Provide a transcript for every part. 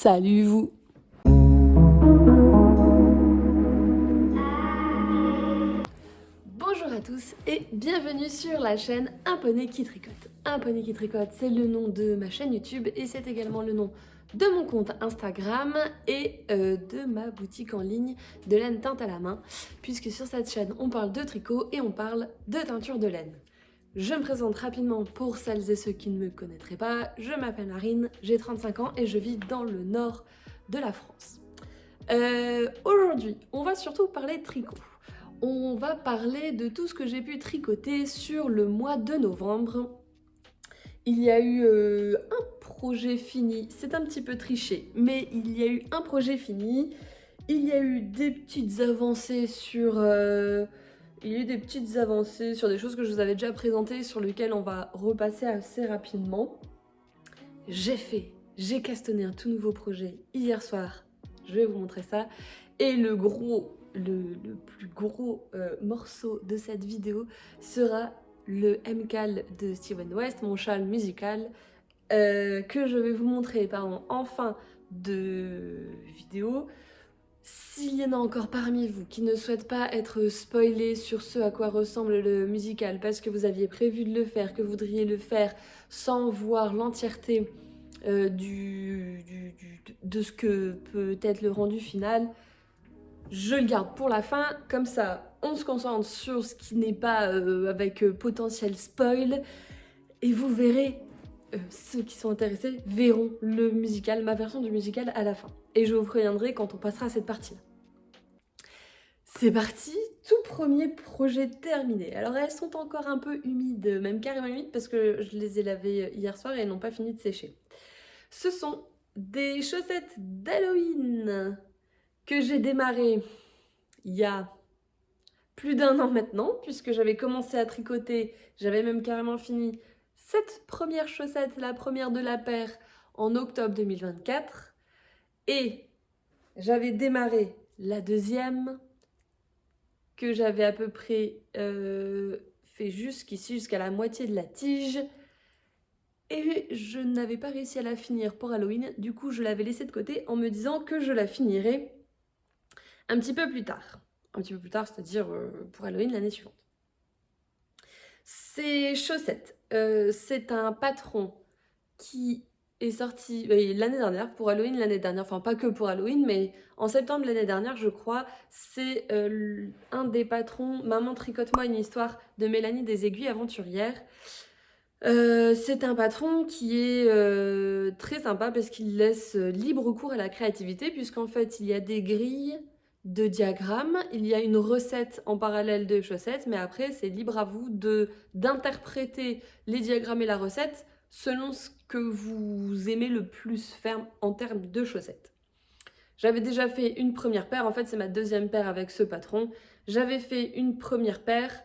Salut vous! Bonjour à tous et bienvenue sur la chaîne Un Poney qui tricote. Un Poney qui tricote, c'est le nom de ma chaîne YouTube et c'est également le nom de mon compte Instagram et de ma boutique en ligne de laine teinte à la main, puisque sur cette chaîne on parle de tricot et on parle de teinture de laine. Je me présente rapidement pour celles et ceux qui ne me connaîtraient pas. Je m'appelle Marine, j'ai 35 ans et je vis dans le nord de la France. Aujourd'hui, on va surtout parler tricot. On va parler de tout ce que j'ai pu tricoter sur le mois de novembre. Il y a eu un projet fini, c'est un petit peu triché, mais il y a eu un projet fini. Il y a eu des petites avancées sur... des choses que je vous avais déjà présentées, sur lesquelles on va repasser assez rapidement. J'ai castonné un tout nouveau projet hier soir. Je vais vous montrer ça. Et le plus gros morceau de cette vidéo sera le MCAL de Steven West, mon châle musical, que je vais vous montrer en fin de vidéo. S'il y en a encore parmi vous qui ne souhaitent pas être spoilés sur ce à quoi ressemble le musical parce que vous aviez prévu de le faire, que vous voudriez le faire sans voir l'entièreté de ce que peut être le rendu final, je le garde pour la fin, comme ça on se concentre sur ce qui n'est pas avec potentiel spoil et vous verrez, ceux qui sont intéressés verront le musical, ma version du musical à la fin. Et je vous préviendrai quand on passera à cette partie-là. C'est parti, tout premier projet terminé. Alors elles sont encore un peu humides, même carrément humides parce que je les ai lavées hier soir et elles n'ont pas fini de sécher. Ce sont des chaussettes d'Halloween que j'ai démarré il y a plus d'1 an maintenant, puisque j'avais commencé à tricoter, j'avais même carrément fini cette première chaussette, la première de la paire, en octobre 2024. Et j'avais démarré la deuxième, que j'avais à peu près fait jusqu'ici, jusqu'à la moitié de la tige. Et je n'avais pas réussi à la finir pour Halloween, du coup je l'avais laissée de côté en me disant que je la finirais un petit peu plus tard. Un petit peu plus tard, c'est-à-dire pour Halloween l'année suivante. Ces chaussettes, c'est un patron qui est sorti l'année dernière, pour Halloween l'année dernière, enfin pas que pour Halloween, mais en septembre l'année dernière je crois, c'est un des patrons, Maman tricote-moi une histoire de Mélanie des Aiguilles Aventurières. C'est un patron qui est très sympa parce qu'il laisse libre cours à la créativité, puisqu'en fait il y a des grilles de diagrammes, il y a une recette en parallèle de chaussettes, mais après c'est libre à vous d'interpréter les diagrammes et la recette selon ce que vous aimez le plus faire en termes de chaussettes. J'avais déjà fait une première paire, en fait c'est ma deuxième paire avec ce patron. J'avais fait une première paire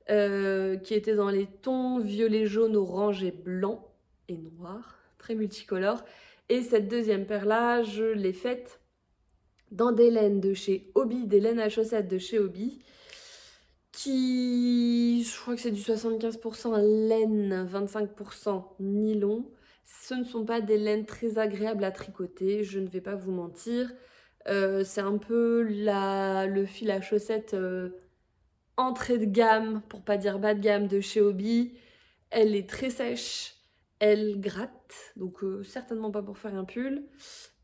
qui était dans les tons violet, jaune, orange et blanc et noir, très multicolore. Et cette deuxième paire là, je l'ai faite dans des laines de chez Hobby, des laines à chaussettes de chez Hobby, qui, je crois que c'est du 75% laine, 25% nylon. Ce ne sont pas des laines très agréables à tricoter, je ne vais pas vous mentir. C'est un peu le fil à chaussettes entrée de gamme, pour pas dire bas de gamme, de chez Hobby. Elle est très sèche, elle gratte, donc certainement pas pour faire un pull.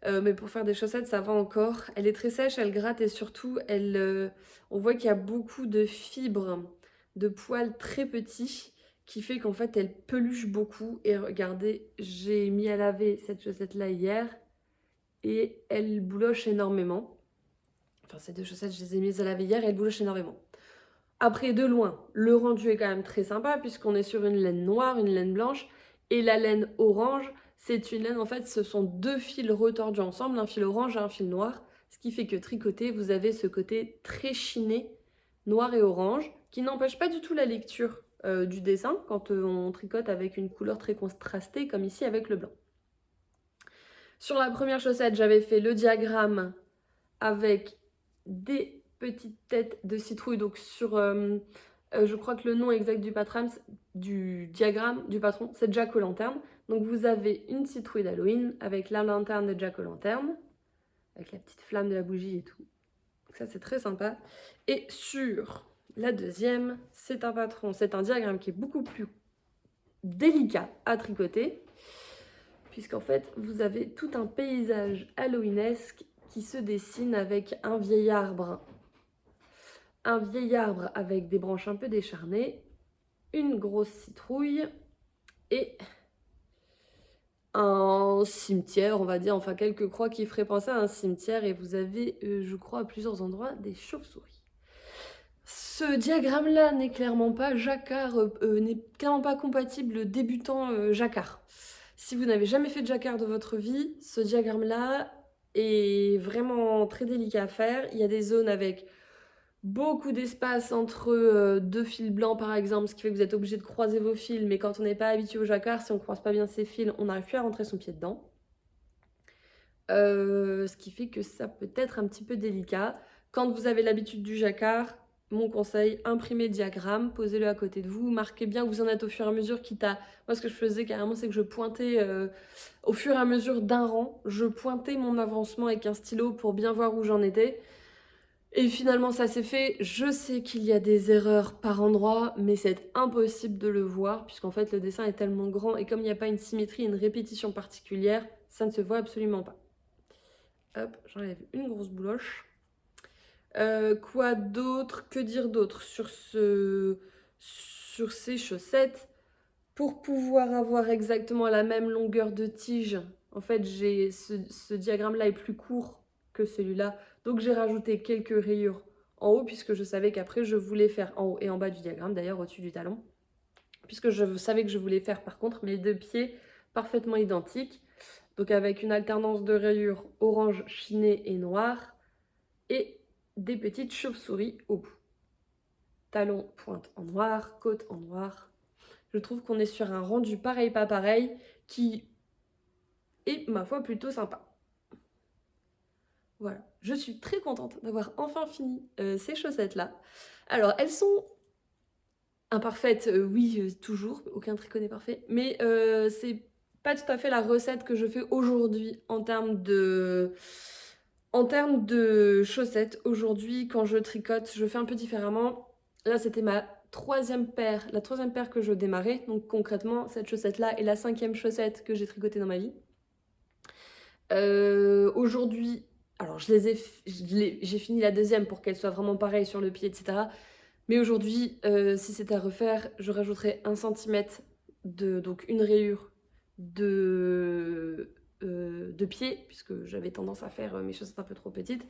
Mais pour faire des chaussettes, ça va encore. Elle est très sèche, elle gratte et surtout, on voit qu'il y a beaucoup de fibres, de poils très petits, qui fait qu'en fait, elle peluche beaucoup. Et regardez, j'ai mis à laver cette chaussette-là hier et elle bouloche énormément. Enfin, ces deux chaussettes, je les ai mises à laver hier et elles boulochent énormément. Après, de loin, le rendu est quand même très sympa puisqu'on est sur une laine noire, une laine blanche et la laine orange. C'est une laine, en fait, ce sont deux fils retordus ensemble, un fil orange et un fil noir, ce qui fait que tricoté, vous avez ce côté très chiné, noir et orange, qui n'empêche pas du tout la lecture du dessin quand on tricote avec une couleur très contrastée, comme ici avec le blanc. Sur la première chaussette, j'avais fait le diagramme avec des petites têtes de citrouille, donc sur... je crois que le nom exact du diagramme du patron, c'est Jack-o'-lanterne. Donc vous avez une citrouille d'Halloween avec la lanterne de Jack-o'-lanterne, avec la petite flamme de la bougie et tout. Donc ça c'est très sympa. Et sur la deuxième, c'est un patron, c'est un diagramme qui est beaucoup plus délicat à tricoter, puisqu'en fait vous avez tout un paysage halloweenesque qui se dessine avec un vieil arbre avec des branches un peu décharnées, une grosse citrouille et un cimetière, on va dire, enfin quelques croix qui feraient penser à un cimetière, et vous avez, je crois, à plusieurs endroits, des chauves-souris. Ce diagramme-là n'est clairement pas jacquard, n'est clairement pas compatible débutant jacquard. Si vous n'avez jamais fait de jacquard de votre vie, ce diagramme-là est vraiment très délicat à faire. Il y a des zones avec beaucoup d'espace entre deux fils blancs par exemple, ce qui fait que vous êtes obligé de croiser vos fils, mais quand on n'est pas habitué au jacquard, si on ne croise pas bien ses fils, on n'arrive plus à rentrer son pied dedans. Ce qui fait que ça peut être un petit peu délicat. Quand vous avez l'habitude du jacquard, mon conseil, imprimez le diagramme, posez-le à côté de vous, marquez bien que vous en êtes au fur et à mesure, quitte à... Moi, ce que je faisais carrément, c'est que je pointais au fur et à mesure d'un rang, je pointais mon avancement avec un stylo pour bien voir où j'en étais. Et finalement, ça s'est fait. Je sais qu'il y a des erreurs par endroit, mais c'est impossible de le voir, puisqu'en fait, le dessin est tellement grand, et comme il n'y a pas une symétrie, une répétition particulière, ça ne se voit absolument pas. Hop, j'enlève une grosse bouloche. Quoi d'autre? Que dire d'autre sur ces chaussettes? Pour pouvoir avoir exactement la même longueur de tige, en fait, ce diagramme-là est plus court que celui-là. Donc, j'ai rajouté quelques rayures en haut, puisque je savais qu'après, je voulais faire en haut et en bas du diagramme, d'ailleurs au-dessus du talon. Puisque je savais que je voulais faire, par contre, mes deux pieds parfaitement identiques. Donc, avec une alternance de rayures orange chiné et noir. Et des petites chauves-souris au bout. Talon, pointe en noir, côte en noir. Je trouve qu'on est sur un rendu pareil, pas pareil, qui est, ma foi, plutôt sympa. Voilà, je suis très contente d'avoir enfin fini ces chaussettes-là. Alors, elles sont imparfaites, oui, toujours, aucun tricot n'est parfait, mais c'est pas tout à fait la recette que je fais aujourd'hui en termes de chaussettes. Aujourd'hui, quand je tricote, je fais un peu différemment. Là, c'était la troisième paire que je démarrais. Donc concrètement, cette chaussette-là est la 5e chaussette que j'ai tricotée dans ma vie. Aujourd'hui, alors j'ai fini la 2e pour qu'elle soit vraiment pareille sur le pied, etc. Mais aujourd'hui, si c'était à refaire, je rajouterais 1 cm donc une rayure de pied, puisque j'avais tendance à faire mes chaussettes un peu trop petites.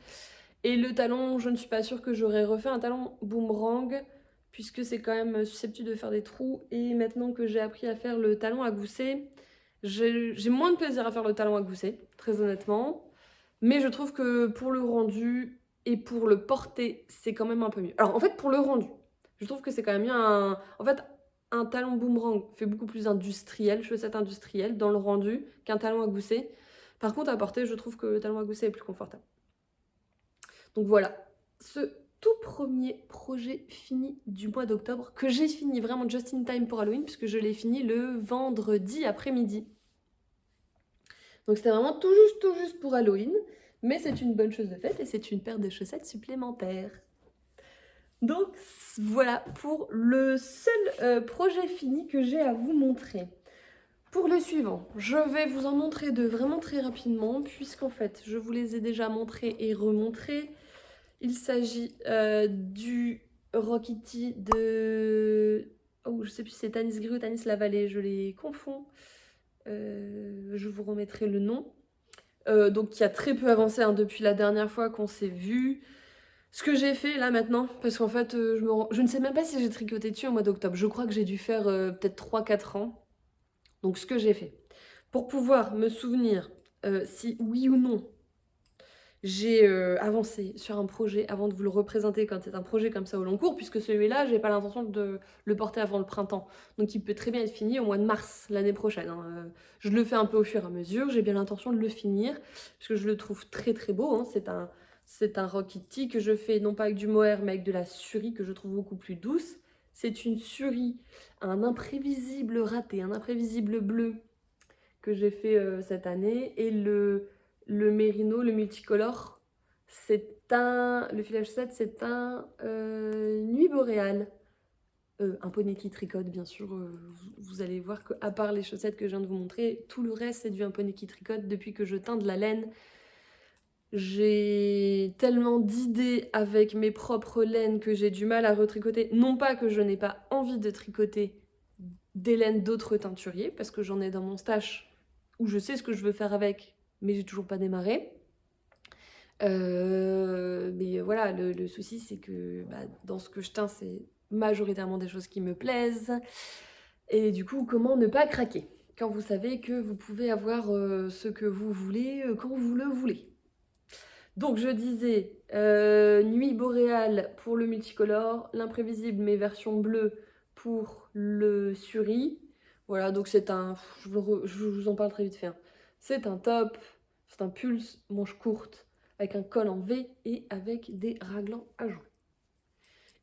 Et le talon, je ne suis pas sûre que j'aurais refait un talon boomerang, puisque c'est quand même susceptible de faire des trous. Et maintenant que j'ai appris à faire le talon à gousset, j'ai moins de plaisir à faire le talon à gousset, très honnêtement. Mais je trouve que pour le rendu et pour le porter, c'est quand même un peu mieux. Alors en fait, pour le rendu, je trouve que c'est quand même mieux En fait, un talon boomerang fait beaucoup plus industriel, chaussette industrielle, dans le rendu, qu'un talon à gousset. Par contre, à porter, je trouve que le talon à gousset est plus confortable. Donc voilà, ce tout premier projet fini du mois d'octobre, que j'ai fini vraiment just in time pour Halloween, puisque je l'ai fini le vendredi après-midi. Donc c'était vraiment tout juste pour Halloween, mais c'est une bonne chose de faite et c'est une paire de chaussettes supplémentaires. Donc voilà pour le seul projet fini que j'ai à vous montrer. Pour le suivant, je vais vous en montrer deux vraiment très rapidement, puisqu'en fait je vous les ai déjà montrés et remontrés. Il s'agit du Rokiti de... Oh, je sais plus si c'est Tanis Gris ou Tanis Lavallée, je les confonds. Je vous remettrai le nom. Donc qui a très peu avancé hein, depuis la dernière fois qu'on s'est vu. Ce que j'ai fait là maintenant, parce qu'en fait je ne sais même pas si j'ai tricoté dessus au mois d'octobre. Je crois que j'ai dû faire peut-être 3-4 ans. Donc ce que j'ai fait, pour pouvoir me souvenir si oui ou non j'ai avancé sur un projet avant de vous le représenter quand c'est un projet comme ça au long cours, puisque celui-là, j'ai pas l'intention de le porter avant le printemps. Donc il peut très bien être fini au mois de mars l'année prochaine. Hein. Je le fais un peu au fur et à mesure, j'ai bien l'intention de le finir, parce que je le trouve très très beau. Hein. C'est un Rokiti que je fais non pas avec du mohair, mais avec de la surie que je trouve beaucoup plus douce. C'est une surie, un imprévisible raté, un imprévisible bleu, que j'ai fait cette année. Et le Merino, le multicolore, le filage 7, c'est un Nuit Boréale. Un poney qui tricote, bien sûr. Vous allez voir qu'à part les chaussettes que je viens de vous montrer, tout le reste, c'est du un poney qui tricote. Depuis que je teins de la laine, j'ai tellement d'idées avec mes propres laines que j'ai du mal à retricoter. Non pas que je n'ai pas envie de tricoter des laines d'autres teinturiers, parce que j'en ai dans mon stash où je sais ce que je veux faire avec, mais j'ai toujours pas démarré. Mais voilà, le souci, c'est que dans ce que je teins, c'est majoritairement des choses qui me plaisent. Et du coup, comment ne pas craquer quand vous savez que vous pouvez avoir ce que vous voulez quand vous le voulez. Donc je disais, Nuit Boréale pour le multicolore, l'imprévisible mais version bleue pour le Suri. Voilà, donc c'est un... Je vous en parle très vite fait. Hein. C'est un top, c'est un pulse, manche courte, avec un col en V et avec des raglans à jour.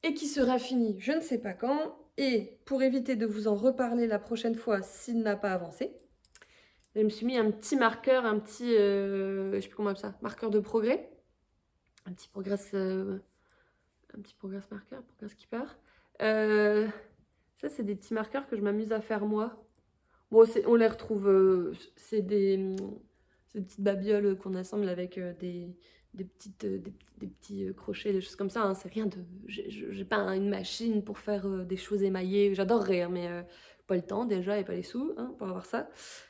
Et qui sera fini, je ne sais pas quand. Et pour éviter de vous en reparler la prochaine fois s'il n'a pas avancé, je me suis mis un petit marqueur, un petit, je sais plus comment on appelle ça, marqueur de progrès. Un petit progress marqueur, progress keeper. Ça, c'est des petits marqueurs que je m'amuse à faire moi. Bon, on les retrouve, c'est des petites babioles qu'on assemble avec des petits crochets, des choses comme ça. Hein. C'est rien de... J'ai pas une machine pour faire des choses émaillées. J'adorerais, hein, mais pas le temps déjà et pas les sous hein, pour avoir ça.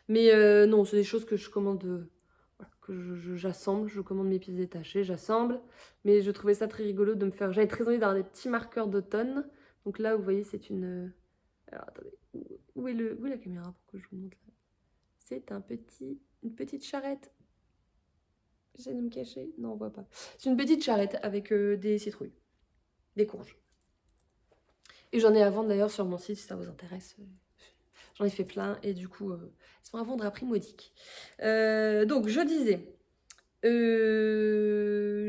Mais non, c'est des choses que je commande... que j'assemble, je commande mes pièces détachées, j'assemble. Mais je trouvais ça très rigolo de me faire... J'avais très envie d'avoir des petits marqueurs d'automne. Donc là, vous voyez, c'est une... Alors, attendez, où est la caméra pour que je vous montre là? C'est une petite charrette. J'essaie de me cacher. Non, on voit pas. C'est une petite charrette avec des citrouilles, des courges. Et j'en ai à vendre d'ailleurs sur mon site si ça vous intéresse. J'en ai fait plein et du coup, ils sont à vendre à prix modique. Donc, je disais, je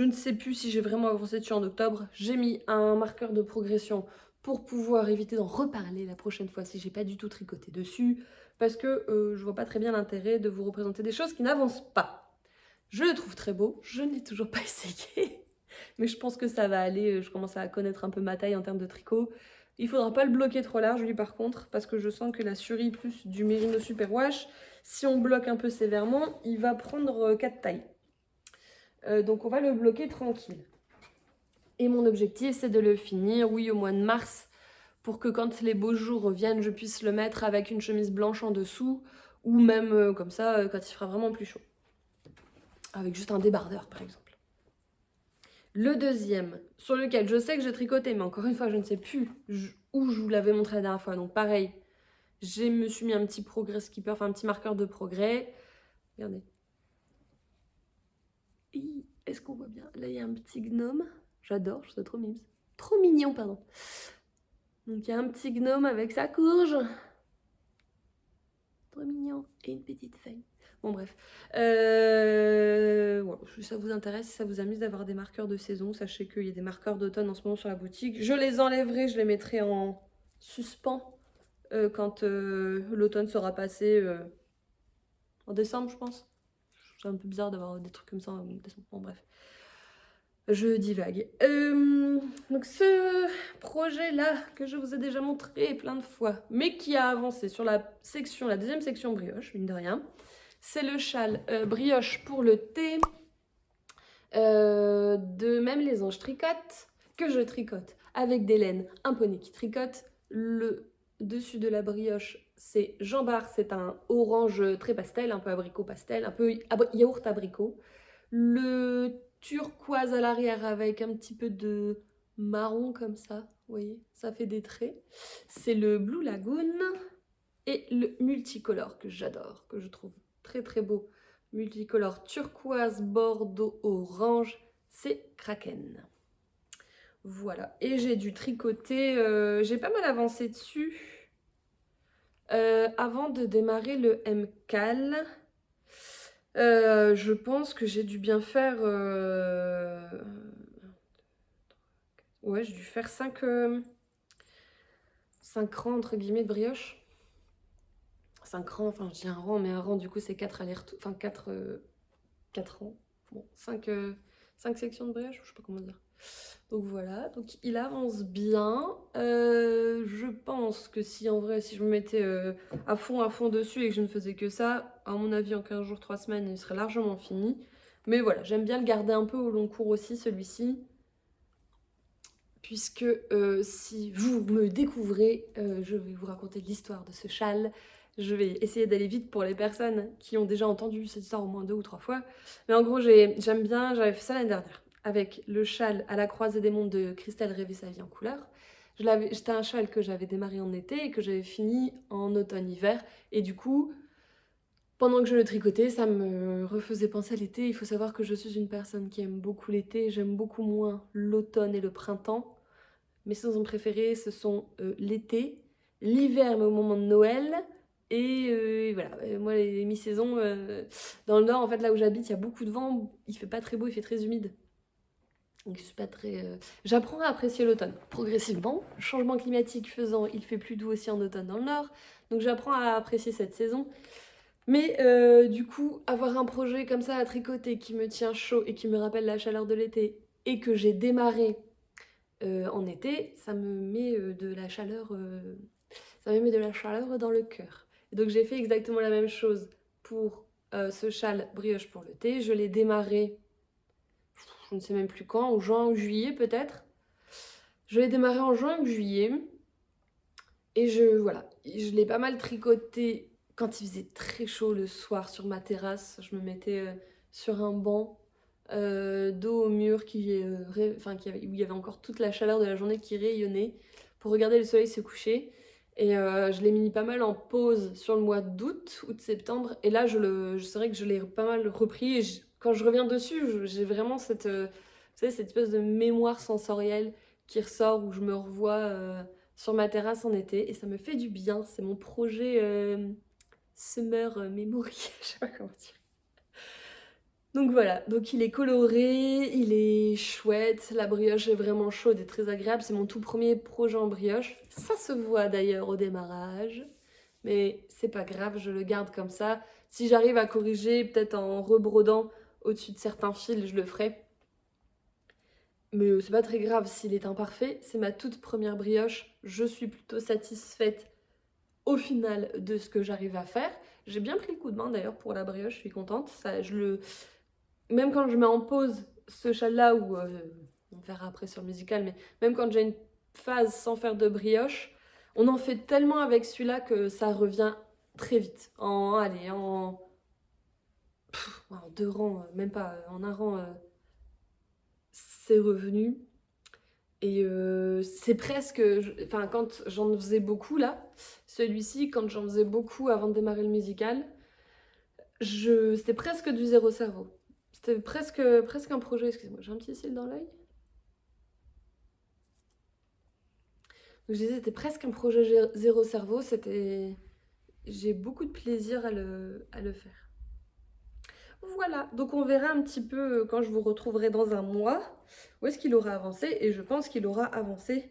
ne sais plus si j'ai vraiment avancé dessus en octobre. J'ai mis un marqueur de progression pour pouvoir éviter d'en reparler la prochaine fois si j'ai pas du tout tricoté dessus. Parce que je vois pas très bien l'intérêt de vous représenter des choses qui n'avancent pas. Je le trouve très beau, je n'ai toujours pas essayé. Mais je pense que ça va aller, je commence à connaître un peu ma taille en termes de tricot. Il faudra pas le bloquer trop large lui par contre, parce que je sens que la Suri plus du Merino Superwash, si on bloque un peu sévèrement, il va prendre 4 tailles. Donc on va le bloquer tranquille. Et mon objectif c'est de le finir, oui, au mois de mars, pour que quand les beaux jours reviennent, je puisse le mettre avec une chemise blanche en dessous, ou même comme ça, quand il fera vraiment plus chaud. Avec juste un débardeur par exemple. Le deuxième, sur lequel je sais que j'ai tricoté, mais encore une fois, je ne sais plus où je vous l'avais montré la dernière fois. Donc pareil, je me suis mis un petit progress keeper, enfin un petit marqueur de progrès. Regardez. Est-ce qu'on voit bien? Là, il y a un petit gnome. J'adore, je trouve ça trop mignon. Trop mignon, pardon. Donc il y a un petit gnome avec sa courge. Trop mignon. Et une petite feuille. Bon bref, voilà, si ça vous intéresse, si ça vous amuse d'avoir des marqueurs de saison, sachez qu'il y a des marqueurs d'automne en ce moment sur la boutique. Je les enlèverai, je les mettrai en suspens quand l'automne sera passé en décembre, je pense. C'est un peu bizarre d'avoir des trucs comme ça en décembre. Bon bref, je divague. Donc ce projet-là que je vous ai déjà montré plein de fois, mais qui a avancé sur la deuxième section brioche, mine de rien. C'est le châle brioche pour le thé de Même les Anges Tricotent, que je tricote avec des laines, un poney qui tricote. Le dessus de la brioche, c'est Jean Bar, c'est un orange très pastel, un peu abricot pastel, un peu yaourt abricot. Le turquoise à l'arrière avec un petit peu de marron comme ça, vous voyez, ça fait des traits. C'est le Blue Lagoon et le multicolore que j'adore, que je trouve très très beau, multicolore turquoise, bordeaux, orange, c'est Kraken. Voilà, et j'ai dû tricoter, j'ai pas mal avancé dessus avant de démarrer le MCAL. Je pense que j'ai dû bien faire, ouais, j'ai dû faire 5 rangs entre guillemets de brioche. 5 rangs, enfin je dis un rang, mais un rang du coup c'est 4 allers-retours, enfin 4 rangs, bon, 5 sections de brioche, je sais pas comment dire. Donc voilà, donc il avance bien. Je pense que si en vrai, si je me mettais à fond dessus et que je ne faisais que ça, à mon avis en 15 jours, 3 semaines, il serait largement fini. Mais voilà, j'aime bien le garder un peu au long cours aussi, celui-ci. Puisque si vous me découvrez, je vais vous raconter l'histoire de ce châle. Je vais essayer d'aller vite pour les personnes qui ont déjà entendu cette histoire au moins 2 ou 3 fois. Mais en gros, j'aime bien, j'avais fait ça l'année dernière, avec le châle à la croisée des mondes de Christelle Rêver sa vie en couleur. C'était un châle que j'avais démarré en été et que j'avais fini en automne-hiver. Et du coup, pendant que je le tricotais, ça me refaisait penser à l'été. Il faut savoir que je suis une personne qui aime beaucoup l'été, j'aime beaucoup moins l'automne et le printemps. Mes saisons préférées, ce sont l'été, l'hiver, mais au moment de Noël. Et voilà, moi, les mi-saisons, dans le nord, en fait, là où j'habite, il y a beaucoup de vent. Il fait pas très beau, il fait très humide. Donc, je suis pas très... J'apprends à apprécier l'automne progressivement. Changement climatique faisant, il fait plus doux aussi en automne dans le nord. Donc, j'apprends à apprécier cette saison. Mais du coup, avoir un projet comme ça à tricoter qui me tient chaud et qui me rappelle la chaleur de l'été et que j'ai démarré en été, ça me met de la chaleur, ça me met de la chaleur dans le cœur. Et donc j'ai fait exactement la même chose pour ce châle brioche pour le thé. Je l'ai démarré, je ne sais même plus quand, en juin ou juillet peut-être. Je l'ai démarré en juin ou juillet. Et voilà, je l'ai pas mal tricoté quand il faisait très chaud le soir sur ma terrasse. Je me mettais sur un banc dos au mur où il y avait encore toute la chaleur de la journée qui rayonnait pour regarder le soleil se coucher. Et je l'ai mis pas mal en pause sur le mois août-septembre. Et là, c'est vrai que je l'ai pas mal repris. Et quand je reviens dessus, j'ai vraiment cette espèce de mémoire sensorielle qui ressort où je me revois sur ma terrasse en été. Et ça me fait du bien. C'est mon projet Summer Memory. Je sais pas comment dire. Donc voilà, donc il est coloré, il est chouette, la brioche est vraiment chaude et très agréable. C'est mon tout premier projet en brioche. Ça se voit d'ailleurs au démarrage, mais c'est pas grave, je le garde comme ça. Si j'arrive à corriger, peut-être en rebrodant au-dessus de certains fils, je le ferai. Mais c'est pas très grave s'il est imparfait. C'est ma toute première brioche. Je suis plutôt satisfaite au final de ce que j'arrive à faire. J'ai bien pris le coup de main d'ailleurs pour la brioche, je suis contente. Même quand je mets en pause ce châle-là, ou on verra après sur le musical, mais même quand j'ai une phase sans faire de brioche, on en fait tellement avec celui-là que ça revient très vite. En 2 rangs, même pas, en un rang, c'est revenu. Et c'est presque... Enfin, quand j'en faisais beaucoup, là, celui-ci, quand j'en faisais beaucoup avant de démarrer le musical, c'était presque du zéro cerveau. C'était presque un projet, excusez-moi, j'ai un petit cil dans l'œil. Donc je disais, c'était presque un projet zéro cerveau, j'ai beaucoup de plaisir à le faire. Voilà, donc on verra un petit peu quand je vous retrouverai dans un mois où est-ce qu'il aura avancé, et je pense qu'il aura avancé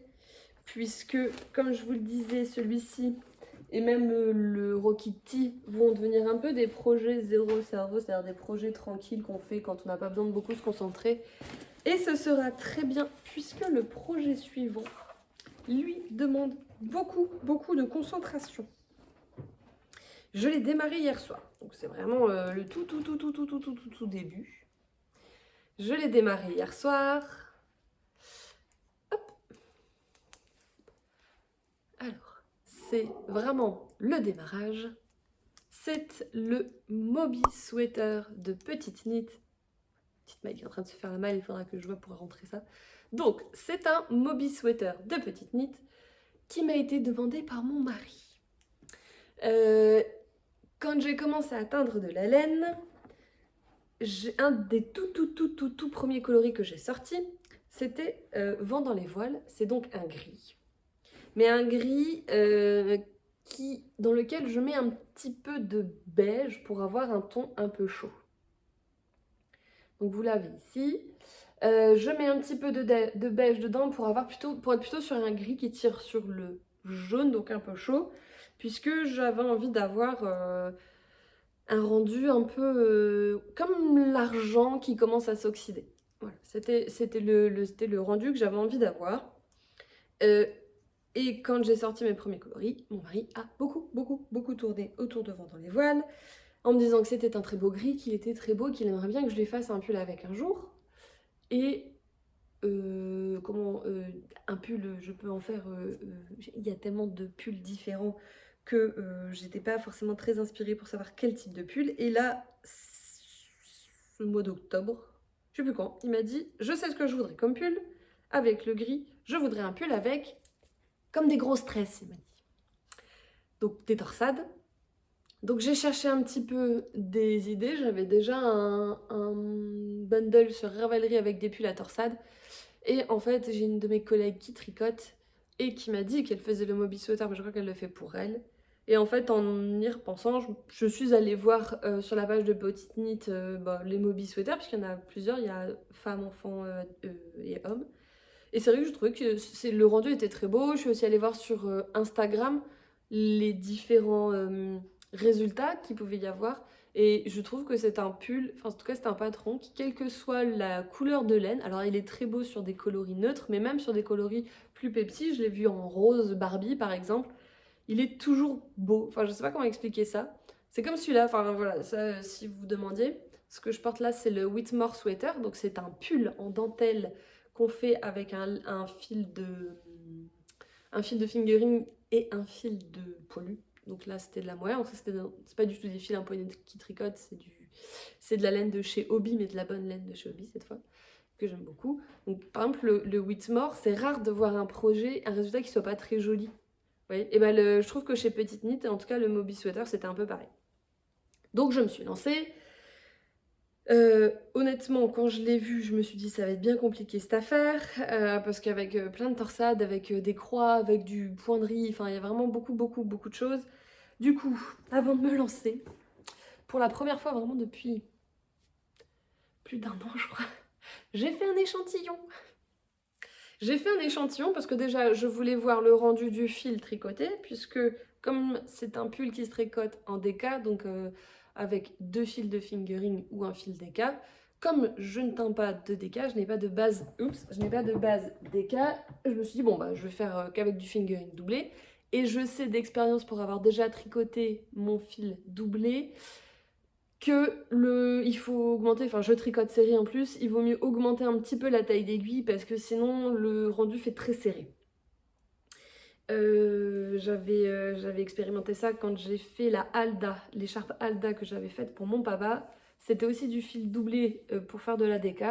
puisque, comme je vous le disais, celui-ci et même le Rokiti vont devenir un peu des projets zéro cerveau, c'est-à-dire des projets tranquilles qu'on fait quand on n'a pas besoin de beaucoup se concentrer. Et ce sera très bien puisque le projet suivant, lui, demande beaucoup de concentration. Je l'ai démarré hier soir, donc c'est vraiment le tout début. Je l'ai démarré hier soir. Hop. Alors, c'est vraiment le démarrage. C'est le Moby Sweater de Petite Knit. Petite Maï est en train de se faire la malle, il faudra que je vois pour rentrer ça. Donc, c'est un Moby Sweater de Petite Knit qui m'a été demandé par mon mari. Quand j'ai commencé à teindre de la laine, un des tout premiers coloris que j'ai sorti, c'était Vent dans les voiles. C'est donc un gris. Mais un gris dans lequel je mets un petit peu de beige pour avoir un ton un peu chaud. Donc vous l'avez ici. Je mets un petit peu de beige dedans pour être plutôt sur un gris qui tire sur le jaune, donc un peu chaud. puisque j'avais envie d'avoir un rendu un peu comme l'argent qui commence à s'oxyder. Voilà, c'était le rendu que j'avais envie d'avoir. Et quand j'ai sorti mes premiers coloris, mon mari a beaucoup tourné autour de vent dans les voiles, en me disant que c'était un très beau gris, qu'il était très beau, qu'il aimerait bien que je lui fasse un pull avec un jour. Et un pull, je peux en faire... il y a tellement de pulls différents que j'étais pas forcément très inspirée pour savoir quel type de pull. Et là, ce mois d'octobre, je sais plus quand, il m'a dit « Je sais ce que je voudrais comme pull, avec le gris, je voudrais un pull avec comme des grosses tresses, il m'a dit. » Donc des torsades. Donc j'ai cherché un petit peu des idées, j'avais déjà un bundle sur Ravelry avec des pulls à torsade. Et en fait, j'ai une de mes collègues qui tricote et qui m'a dit qu'elle faisait le Moby Sweater, mais je crois qu'elle le fait pour elle. Et en fait, en y repensant, je suis allée voir sur la page de Petite Knit les Moby Sweaters, puisqu'il y en a plusieurs, il y a femmes, enfants et hommes. Et c'est vrai que je trouvais que le rendu était très beau. Je suis aussi allée voir sur Instagram les différents résultats qu'il pouvait y avoir. Et je trouve que c'est un pull, enfin en tout cas c'est un patron qui, quelle que soit la couleur de laine, alors il est très beau sur des coloris neutres, mais même sur des coloris plus pepsi, je l'ai vu en rose Barbie par exemple, il est toujours beau. Enfin je sais pas comment expliquer ça. C'est comme celui-là, enfin voilà, ça si vous vous demandiez. Ce que je porte là c'est le Whitmore Sweater, donc c'est un pull en dentelle qu'on fait avec un fil de fingering et un fil de poilu. Donc là, c'était de la moire. Donc ça, c'est pas du tout des fils impognés qui tricotent, c'est de la laine de chez Hobby, mais de la bonne laine de chez Hobby cette fois, que j'aime beaucoup. Donc par exemple, le Whitmore, c'est rare de voir un résultat qui soit pas très joli. Vous voyez. Et ben je trouve que chez Petite Knit, en tout cas le Moby Sweater, c'était un peu pareil. Donc je me suis lancée. Honnêtement, quand je l'ai vu, je me suis dit ça va être bien compliqué cette affaire, parce qu'avec plein de torsades, avec des croix, avec du point de riz, enfin il y a vraiment beaucoup de choses. Du coup, avant de me lancer, pour la première fois vraiment depuis plus d'1 an je crois, j'ai fait un échantillon. J'ai fait un échantillon parce que déjà je voulais voir le rendu du fil tricoté, puisque comme c'est un pull qui se tricote en DK, donc avec 2 fils de fingering ou un fil DK, comme je ne teins pas de DK, je n'ai pas de base, DK, je me suis dit bon bah je vais faire qu'avec du fingering doublé, et je sais d'expérience pour avoir déjà tricoté mon fil doublé, que il faut augmenter, enfin je tricote série en plus, il vaut mieux augmenter un petit peu la taille d'aiguille parce que sinon le rendu fait très serré. J'avais expérimenté ça quand j'ai fait la Alda, l'écharpe Alda que j'avais faite pour mon papa. C'était aussi du fil doublé pour faire de la DK.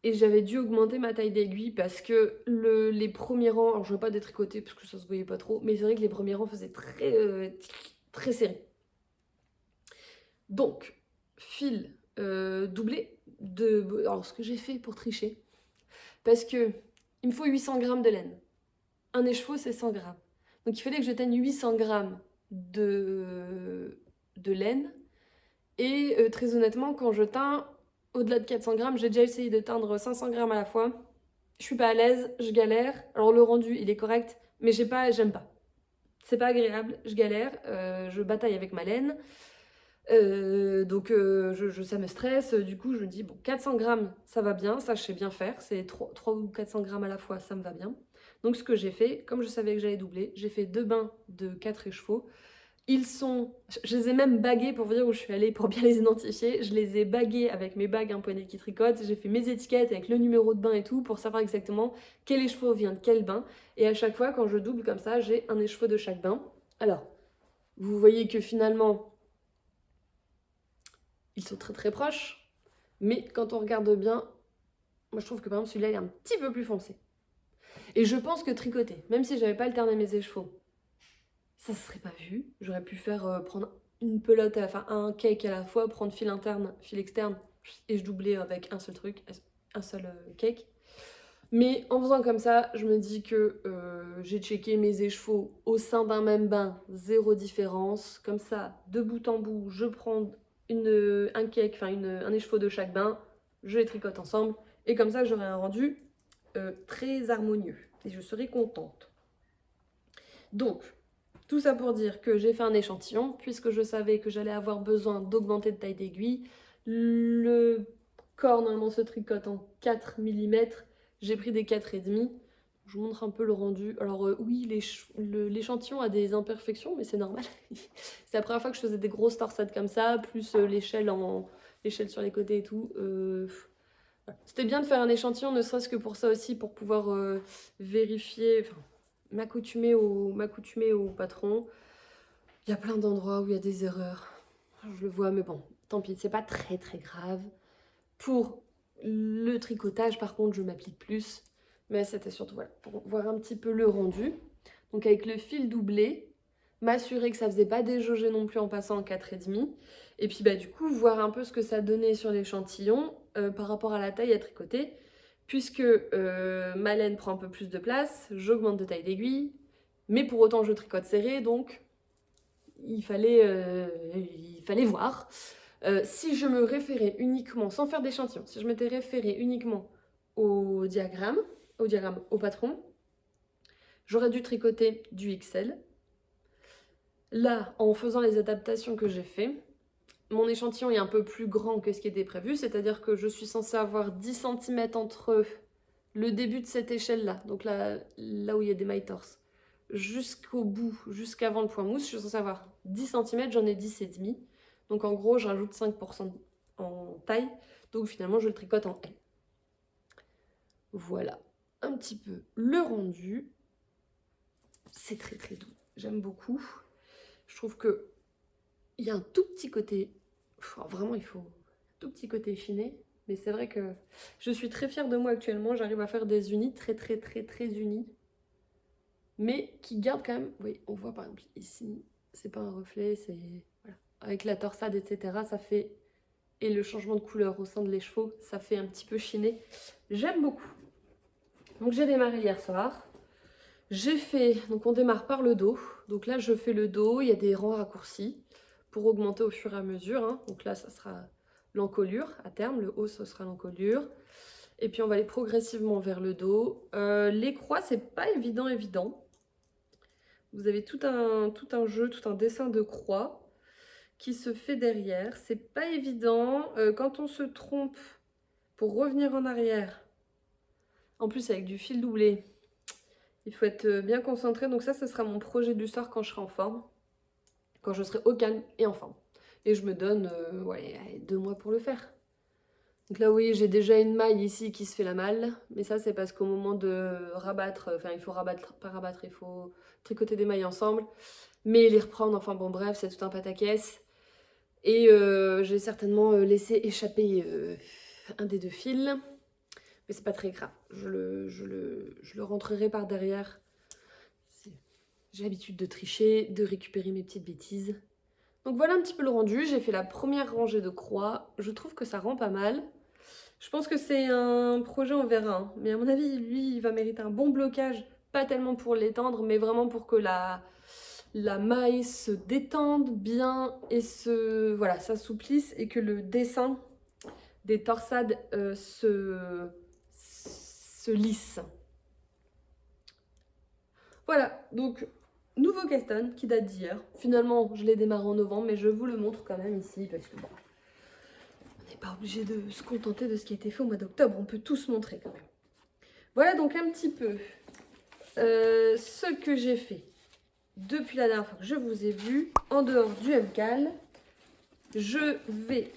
Et j'avais dû augmenter ma taille d'aiguille parce que les premiers rangs, alors je ne veux pas détricoter parce que ça se voyait pas trop, mais c'est vrai que les premiers rangs faisaient très serré. Donc, fil doublé alors ce que j'ai fait pour tricher, parce que il me faut 800 g de laine. Un écheveau, c'est 100 g. Donc il fallait que je teigne 800 g de laine. Et très honnêtement, quand je teins au-delà de 400 g, j'ai déjà essayé de teindre 500 g à la fois. Je suis pas à l'aise, je galère. Alors le rendu, il est correct, mais j'aime pas. C'est pas agréable, je galère, je bataille avec ma laine. Donc ça me stresse, du coup je me dis bon 400 g ça va bien, ça je sais bien faire, c'est 3 ou 400 g à la fois, ça me va bien. Donc ce que j'ai fait, comme je savais que j'allais doubler, j'ai fait 2 bains de 4 écheveaux. Je les ai même bagués pour vous dire où je suis allée pour bien les identifier. Je les ai bagués avec mes bagues impoignées qui tricotent. J'ai fait mes étiquettes avec le numéro de bain et tout pour savoir exactement quel écheveau vient de quel bain. Et à chaque fois quand je double comme ça, j'ai un écheveau de chaque bain. Alors, vous voyez que finalement ils sont très proches, mais quand on regarde bien, moi je trouve que par exemple celui-là il est un petit peu plus foncé. Et je pense que tricoter, même si j'avais pas alterné mes écheveaux, ça se serait pas vu. J'aurais pu faire prendre une pelote, enfin un cake à la fois, prendre fil interne, fil externe, et je doublais avec un seul truc, un seul cake. Mais en faisant comme ça, je me dis que j'ai checké mes écheveaux au sein d'un même bain, zéro différence. Comme ça, de bout en bout, je prends un cake, enfin un écheveau de chaque bain, je les tricote ensemble, et comme ça j'aurai un rendu très harmonieux, et je serai contente. Donc, Tout ça pour dire que j'ai fait un échantillon, puisque je savais que j'allais avoir besoin d'augmenter de taille d'aiguille. Le corps normalement se tricote en 4 mm, j'ai pris des 4,5. Je vous montre un peu le rendu. Alors oui, l'échantillon a des imperfections, mais c'est normal. C'est la première fois que je faisais des grosses torsades comme ça, plus l'échelle sur les côtés et tout. Voilà. C'était bien de faire un échantillon, ne serait-ce que pour ça aussi, pour pouvoir vérifier, enfin, m'accoutumer au patron. Il y a plein d'endroits où il y a des erreurs. Je le vois, mais bon, tant pis, c'est pas très très grave. Pour le tricotage, par contre, je m'applique plus. Mais c'était surtout voilà, pour voir un petit peu le rendu. Donc avec le fil doublé, m'assurer que ça faisait pas déjauger non plus en passant en 4,5. Et puis bah, du coup, voir un peu ce que ça donnait sur l'échantillon par rapport à la taille à tricoter. Puisque ma laine prend un peu plus de place, j'augmente de taille d'aiguille. Mais pour autant, je tricote serré, donc il fallait voir. Si je me référais uniquement, sans faire d'échantillon, si je m'étais référée uniquement au diagramme, au patron, j'aurais dû tricoter du XL. Là, en faisant les adaptations que j'ai fait, mon échantillon est un peu plus grand que ce qui était prévu, c'est-à-dire que je suis censée avoir 10 cm entre le début de cette échelle-là, donc là où il y a des mailles torse, jusqu'au bout, jusqu'avant le point mousse, je suis censée avoir 10 cm, j'en ai 10,5. Donc en gros, je rajoute 5% en taille, donc finalement je le tricote en L. Voilà un petit peu le rendu. C'est très très doux, j'aime beaucoup. Je trouve que il y a un tout petit côté, vraiment il faut un tout petit côté chiné, mais c'est vrai que je suis très fière de moi actuellement, j'arrive à faire des unis très très très très unis, mais qui gardent quand même, oui, on voit par exemple ici, c'est pas un reflet, c'est, voilà, avec la torsade etc, ça fait, et le changement de couleur au sein de l'écheveau, ça fait un petit peu chiné, j'aime beaucoup. Donc j'ai démarré hier soir. J'ai fait, donc on démarre par le dos, donc là je fais le dos, il y a des rangs raccourcis pour augmenter au fur et à mesure, hein. Donc là ça sera l'encolure à terme, le haut ce sera l'encolure, et puis on va aller progressivement vers le dos. Les croix c'est pas évident, vous avez tout un jeu, tout un dessin de croix qui se fait derrière, c'est pas évident, quand on se trompe pour revenir en arrière, en plus avec du fil doublé, il faut être bien concentré. Donc ça, ce sera mon projet du sort quand je serai en forme. Quand je serai au calme et en forme. Et je me donne ouais, 2 mois pour le faire. Donc là, oui, j'ai déjà une maille ici qui se fait la malle. Mais ça, c'est parce qu'au moment de rabattre, enfin, il faut rabattre, pas rabattre, il faut tricoter des mailles ensemble. Mais les reprendre, enfin bon, bref, c'est tout un pataquès. Et j'ai certainement laissé échapper un des 2 fils. Mais c'est pas très grave, je le rentrerai par derrière. J'ai l'habitude de tricher, de récupérer mes petites bêtises. Donc voilà un petit peu le rendu, j'ai fait la première rangée de croix. Je trouve que ça rend pas mal. Je pense que c'est un projet en verra, hein. Mais à mon avis, lui, il va mériter un bon blocage. Pas tellement pour l'étendre, mais vraiment pour que la maille se détende bien et voilà, s'assouplisse et que le dessin des torsades se lisse. Voilà, donc nouveau Keston qui date d'hier. Finalement, je l'ai démarré en novembre, mais je vous le montre quand même ici parce que bon, on n'est pas obligé de se contenter de ce qui a été fait au mois d'octobre. On peut tout se montrer quand même. Voilà donc un petit peu ce que j'ai fait depuis la dernière fois que je vous ai vu. En dehors du MCAL, je vais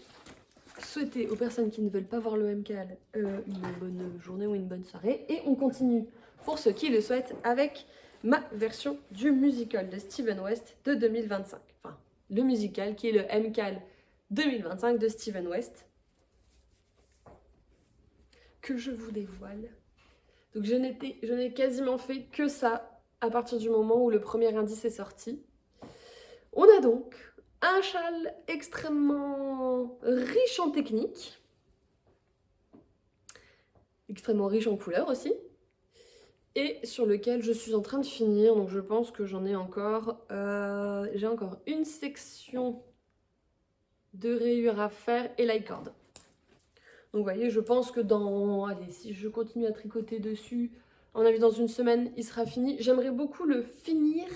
souhaiter aux personnes qui ne veulent pas voir le MCAL une bonne journée ou une bonne soirée. Et on continue pour ceux qui le souhaitent avec ma version du musical de Steven West de 2025. Enfin, le musical qui est le MCAL 2025 de Steven West. Que je vous dévoile. Donc je n'ai quasiment fait que ça à partir du moment où le premier indice est sorti. On a donc un châle extrêmement riche en technique, extrêmement riche en couleurs aussi, et sur lequel je suis en train de finir. Donc je pense que j'en ai encore, j'ai encore une section de rayures à faire et l'icord. Donc vous voyez, je pense que allez, si je continue à tricoter dessus, à mon avis dans une semaine, il sera fini. J'aimerais beaucoup le finir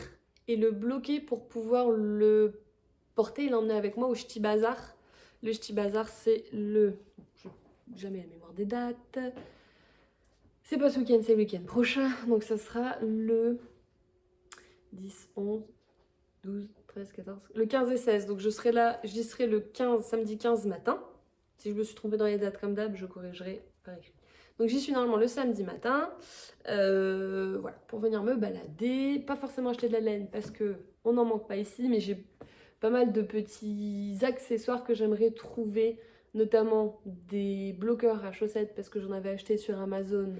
et le bloquer pour pouvoir le porter et l'emmener avec moi au Ch'ti Bazar. Le Ch'ti Bazar, c'est le... Jamais la mémoire des dates. C'est pas ce week-end, c'est le week-end prochain. Donc ça sera le 10, 11, 12, 13, 14... Le 15 et 16. Donc j'y serai le 15, samedi 15 matin. Si je me suis trompée dans les dates comme d'hab, je corrigerai par écrit. Donc j'y suis normalement le samedi matin, voilà, pour venir me balader. Pas forcément acheter de la laine parce que on n'en manque pas ici, mais j'ai pas mal de petits accessoires que j'aimerais trouver, notamment des bloqueurs à chaussettes parce que j'en avais acheté sur Amazon.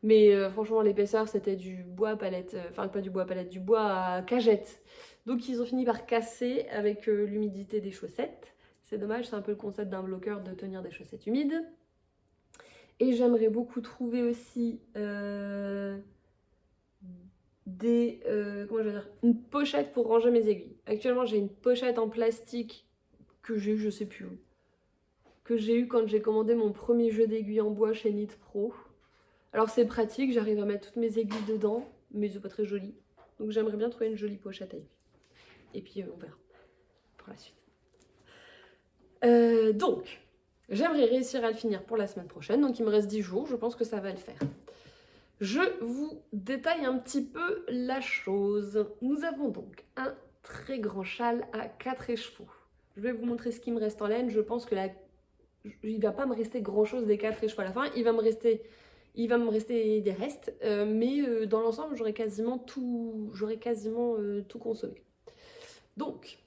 Mais franchement, l'épaisseur, c'était du bois à palette, enfin pas du bois à palette, du bois à cagette. Donc ils ont fini par casser avec l'humidité des chaussettes. C'est dommage, c'est un peu le concept d'un bloqueur de tenir des chaussettes humides. Et j'aimerais beaucoup trouver aussi comment je vais dire, une pochette pour ranger mes aiguilles. Actuellement, j'ai une pochette en plastique que j'ai eu, je sais plus où, que j'ai eu quand j'ai commandé mon premier jeu d'aiguilles en bois chez Knit Pro. Alors c'est pratique, j'arrive à mettre toutes mes aiguilles dedans, mais c'est pas très joli. Donc j'aimerais bien trouver une jolie pochette à aiguilles. Et puis on verra pour la suite. Donc, j'aimerais réussir à le finir pour la semaine prochaine. Donc il me reste 10 jours, je pense que ça va le faire. Je vous détaille un petit peu la chose. Nous avons donc un très grand châle à 4 écheveaux. Je vais vous montrer ce qui me reste en laine. Je pense que il va pas me rester grand chose des 4 écheveaux à la fin. Il va me rester des restes, mais dans l'ensemble, j'aurai quasiment tout consommé. Donc,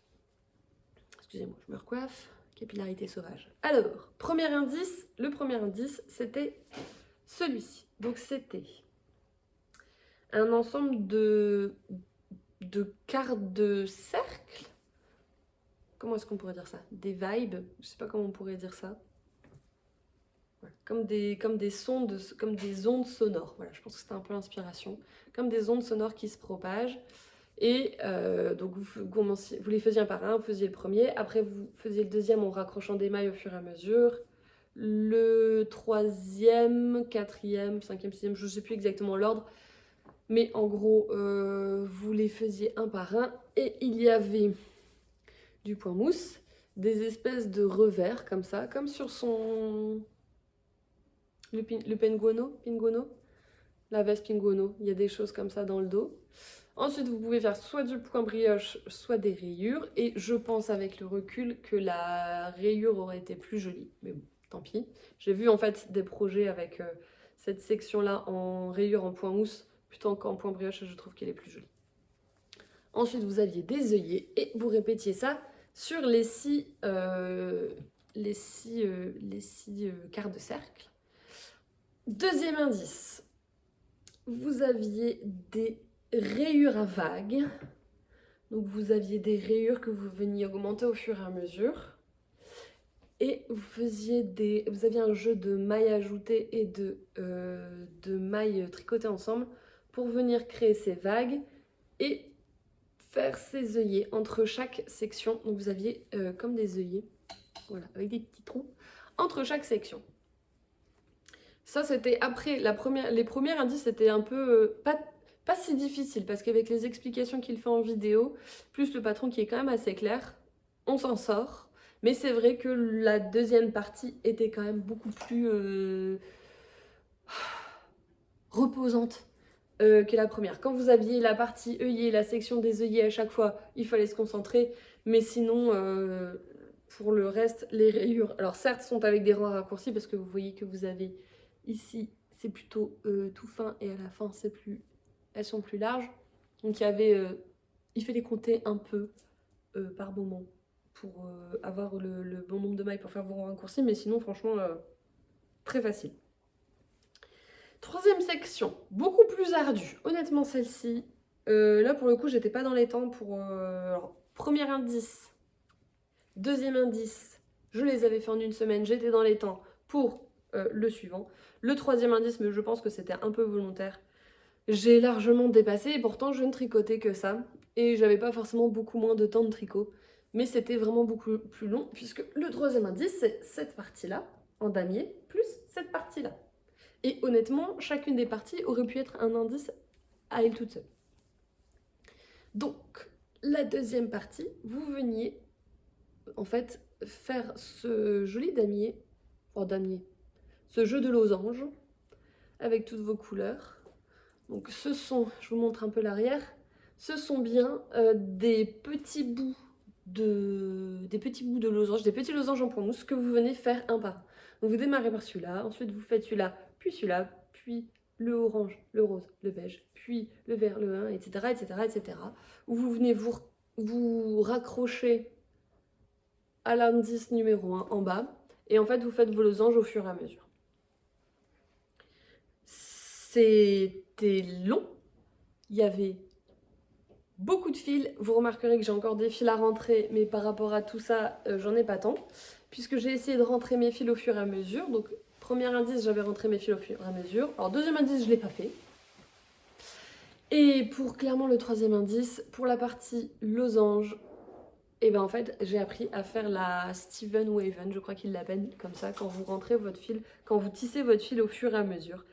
excusez-moi, je me recoiffe. Capillarité sauvage. Alors, le premier indice, c'était celui-ci. Donc, c'était un ensemble de cartes de cercle. Comment est-ce qu'on pourrait dire ça? Des vibes, je sais pas comment on pourrait dire ça. Voilà. Comme des ondes sonores. Voilà, je pense que c'était un peu l'inspiration. Comme des ondes sonores qui se propagent. Et donc vous les faisiez un par un, vous faisiez le premier, après vous faisiez le deuxième en raccrochant des mailles au fur et à mesure, le troisième, quatrième, cinquième, sixième, je ne sais plus exactement l'ordre, mais en gros vous les faisiez un par un et il y avait du point mousse, des espèces de revers comme ça, comme sur le pinguono, la veste pinguono, il y a des choses comme ça dans le dos. Ensuite, vous pouvez faire soit du point brioche, soit des rayures. Et je pense avec le recul que la rayure aurait été plus jolie. Mais bon, tant pis. J'ai vu en fait des projets avec cette section-là en rayure en point mousse plutôt qu'en point brioche. Je trouve qu'elle est plus jolie. Ensuite, vous aviez des œillets et vous répétiez ça sur les six quarts de cercle. Deuxième indice. Vous aviez des rayures à vagues. Donc vous aviez des rayures que vous veniez augmenter au fur et à mesure. Et vous aviez un jeu de mailles ajoutées et de mailles tricotées ensemble pour venir créer ces vagues et faire ces œillets entre chaque section. Donc vous aviez comme des œillets, voilà, avec des petits trous entre chaque section. Ça c'était après, les premiers indices c'était un peu pas si difficile parce qu'avec les explications qu'il fait en vidéo, plus le patron qui est quand même assez clair, on s'en sort. Mais c'est vrai que la deuxième partie était quand même beaucoup plus reposante que la première. Quand vous aviez la partie œillet, la section des œillets à chaque fois, il fallait se concentrer. Mais sinon, pour le reste, les rayures, alors certes, sont avec des rangs raccourcis parce que vous voyez que vous avez ici, c'est plutôt tout fin et à la fin, elles sont plus larges. Donc il fallait compter un peu par moment pour avoir le bon nombre de mailles pour faire vos rangs raccourcis. Mais sinon, franchement, très facile. Troisième section, beaucoup plus ardue. Honnêtement, celle-ci, là pour le coup, j'étais pas dans les temps pour... alors, premier indice, deuxième indice, je les avais fait en une semaine, j'étais dans les temps pour le suivant. Le troisième indice, mais je pense que c'était un peu volontaire. J'ai largement dépassé et pourtant je ne tricotais que ça. Et j'avais pas forcément beaucoup moins de temps de tricot. Mais c'était vraiment beaucoup plus long puisque le troisième indice, c'est cette partie-là, en damier, plus cette partie-là. Et honnêtement, chacune des parties aurait pu être un indice à elle toute seule. Donc, la deuxième partie, vous veniez en fait faire ce joli damier, ce jeu de losange avec toutes vos couleurs. Donc ce sont, je vous montre un peu l'arrière, ce sont bien des petits bouts de losange, des petits losanges en point mousse que vous venez faire un par un. Donc vous démarrez par celui-là, ensuite vous faites celui-là, puis le orange, le rose, le beige, puis le vert, le 1, etc., etc., etc. Où vous venez vous raccrocher à l'indice numéro 1 en bas, et en fait vous faites vos losanges au fur et à mesure. C'était long, il y avait beaucoup de fils, vous remarquerez que j'ai encore des fils à rentrer, mais par rapport à tout ça, j'en ai pas tant, puisque j'ai essayé de rentrer mes fils au fur et à mesure. Donc premier indice, j'avais rentré mes fils au fur et à mesure. Alors deuxième indice, je l'ai pas fait. Et pour clairement le troisième indice, pour la partie losange, et ben en fait j'ai appris à faire la Steven Waven, je crois qu'il l'appelle comme ça, quand vous rentrez votre fil, quand vous tissez votre fil au fur et à mesure.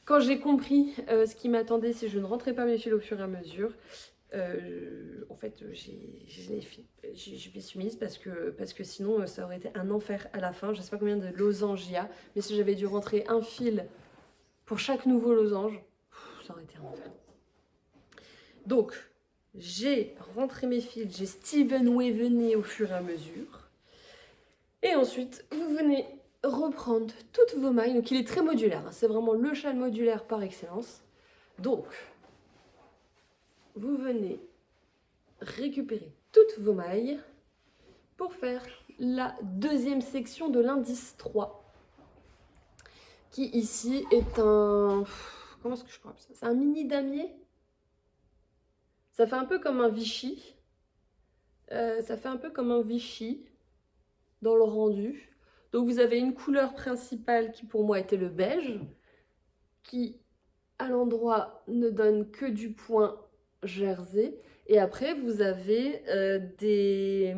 Quand j'ai compris ce qui m'attendait si je ne rentrais pas mes fils au fur et à mesure, en fait je m'y suis mise parce que sinon ça aurait été un enfer à la fin. Je sais pas combien de losanges il y a, mais si j'avais dû rentrer un fil pour chaque nouveau losange, ça aurait été un enfer. Donc j'ai rentré mes fils, j'ai Steven Wavené au fur et à mesure. Et ensuite, vous venez reprendre toutes vos mailles. Donc il est très modulaire, hein. C'est vraiment le châle modulaire par excellence. Donc, vous venez récupérer toutes vos mailles pour faire la deuxième section de l'indice 3. Qui ici est un... Comment est-ce que je pourrais appeler ça? C'est un mini damier. Ça fait un peu comme un Vichy. Dans le rendu. Donc vous avez une couleur principale qui pour moi était le beige, qui à l'endroit ne donne que du point jersey. Et après vous avez des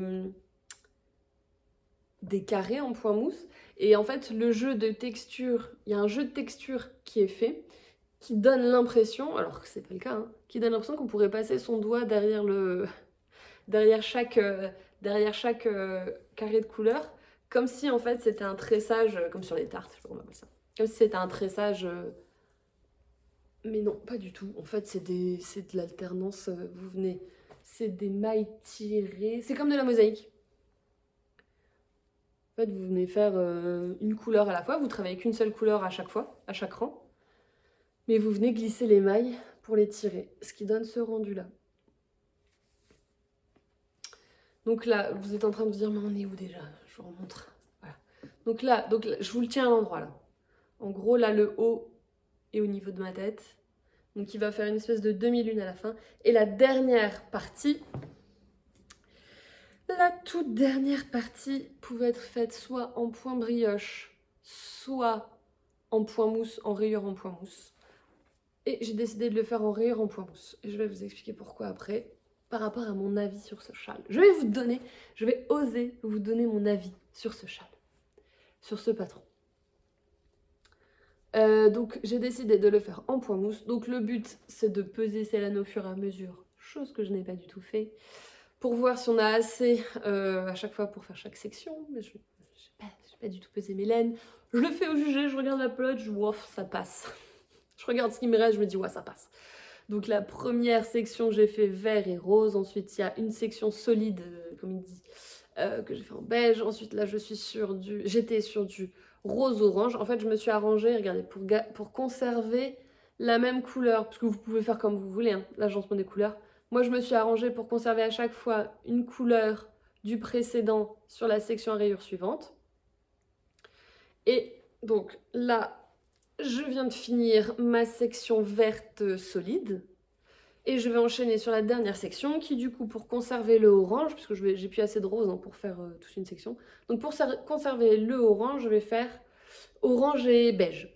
carrés en point mousse. Et en fait le jeu de texture, il y a un jeu de texture qui est fait, qui donne l'impression, alors que c'est pas le cas, hein, qui donne l'impression qu'on pourrait passer son doigt derrière chaque carré de couleur, comme si en fait c'était un tressage, comme sur les tartes, je sais pas comment on appelle ça. Comme si c'était un tressage, mais non, pas du tout. En fait, c'est de l'alternance, vous venez, c'est des mailles tirées, c'est comme de la mosaïque. En fait, vous venez faire une couleur à la fois, vous travaillez qu'une seule couleur à chaque fois, à chaque rang, mais vous venez glisser les mailles pour les tirer, ce qui donne ce rendu-là. Donc là, vous êtes en train de vous dire, mais on est où déjà? Je vous remontre. Voilà. Donc là, je vous le tiens à l'endroit là. En gros, là, le haut est au niveau de ma tête. Donc il va faire une espèce de demi-lune à la fin. Et la dernière partie, la toute dernière partie pouvait être faite soit en point brioche, soit en point mousse, en rayure en point mousse. Et j'ai décidé de le faire en rayure en point mousse. Et je vais vous expliquer pourquoi après, par rapport à mon avis sur ce châle. Je vais oser vous donner mon avis sur ce châle, sur ce patron. Donc j'ai décidé de le faire en point mousse. Donc le but c'est de peser ces laines au fur et à mesure, chose que je n'ai pas du tout fait, pour voir si on a assez à chaque fois pour faire chaque section. Mais je n'ai pas du tout pesé mes laines. Je le fais au jugé, je regarde la pelote, je vois, ça passe. Je regarde ce qui me reste, je me dis ouais ça passe. Donc la première section j'ai fait vert et rose, ensuite il y a une section solide, comme il dit, que j'ai fait en beige. Ensuite là j'étais sur du rose-orange. En fait je me suis arrangée, regardez, pour conserver la même couleur, parce que vous pouvez faire comme vous voulez, hein, l'agencement des couleurs. Moi je me suis arrangée pour conserver à chaque fois une couleur du précédent sur la section à rayures suivante. Et donc là, je viens de finir ma section verte solide. Et je vais enchaîner sur la dernière section qui, du coup, pour conserver le orange, puisque j'ai plus assez de rose hein, pour faire toute une section. Donc pour conserver le orange, je vais faire orange et beige.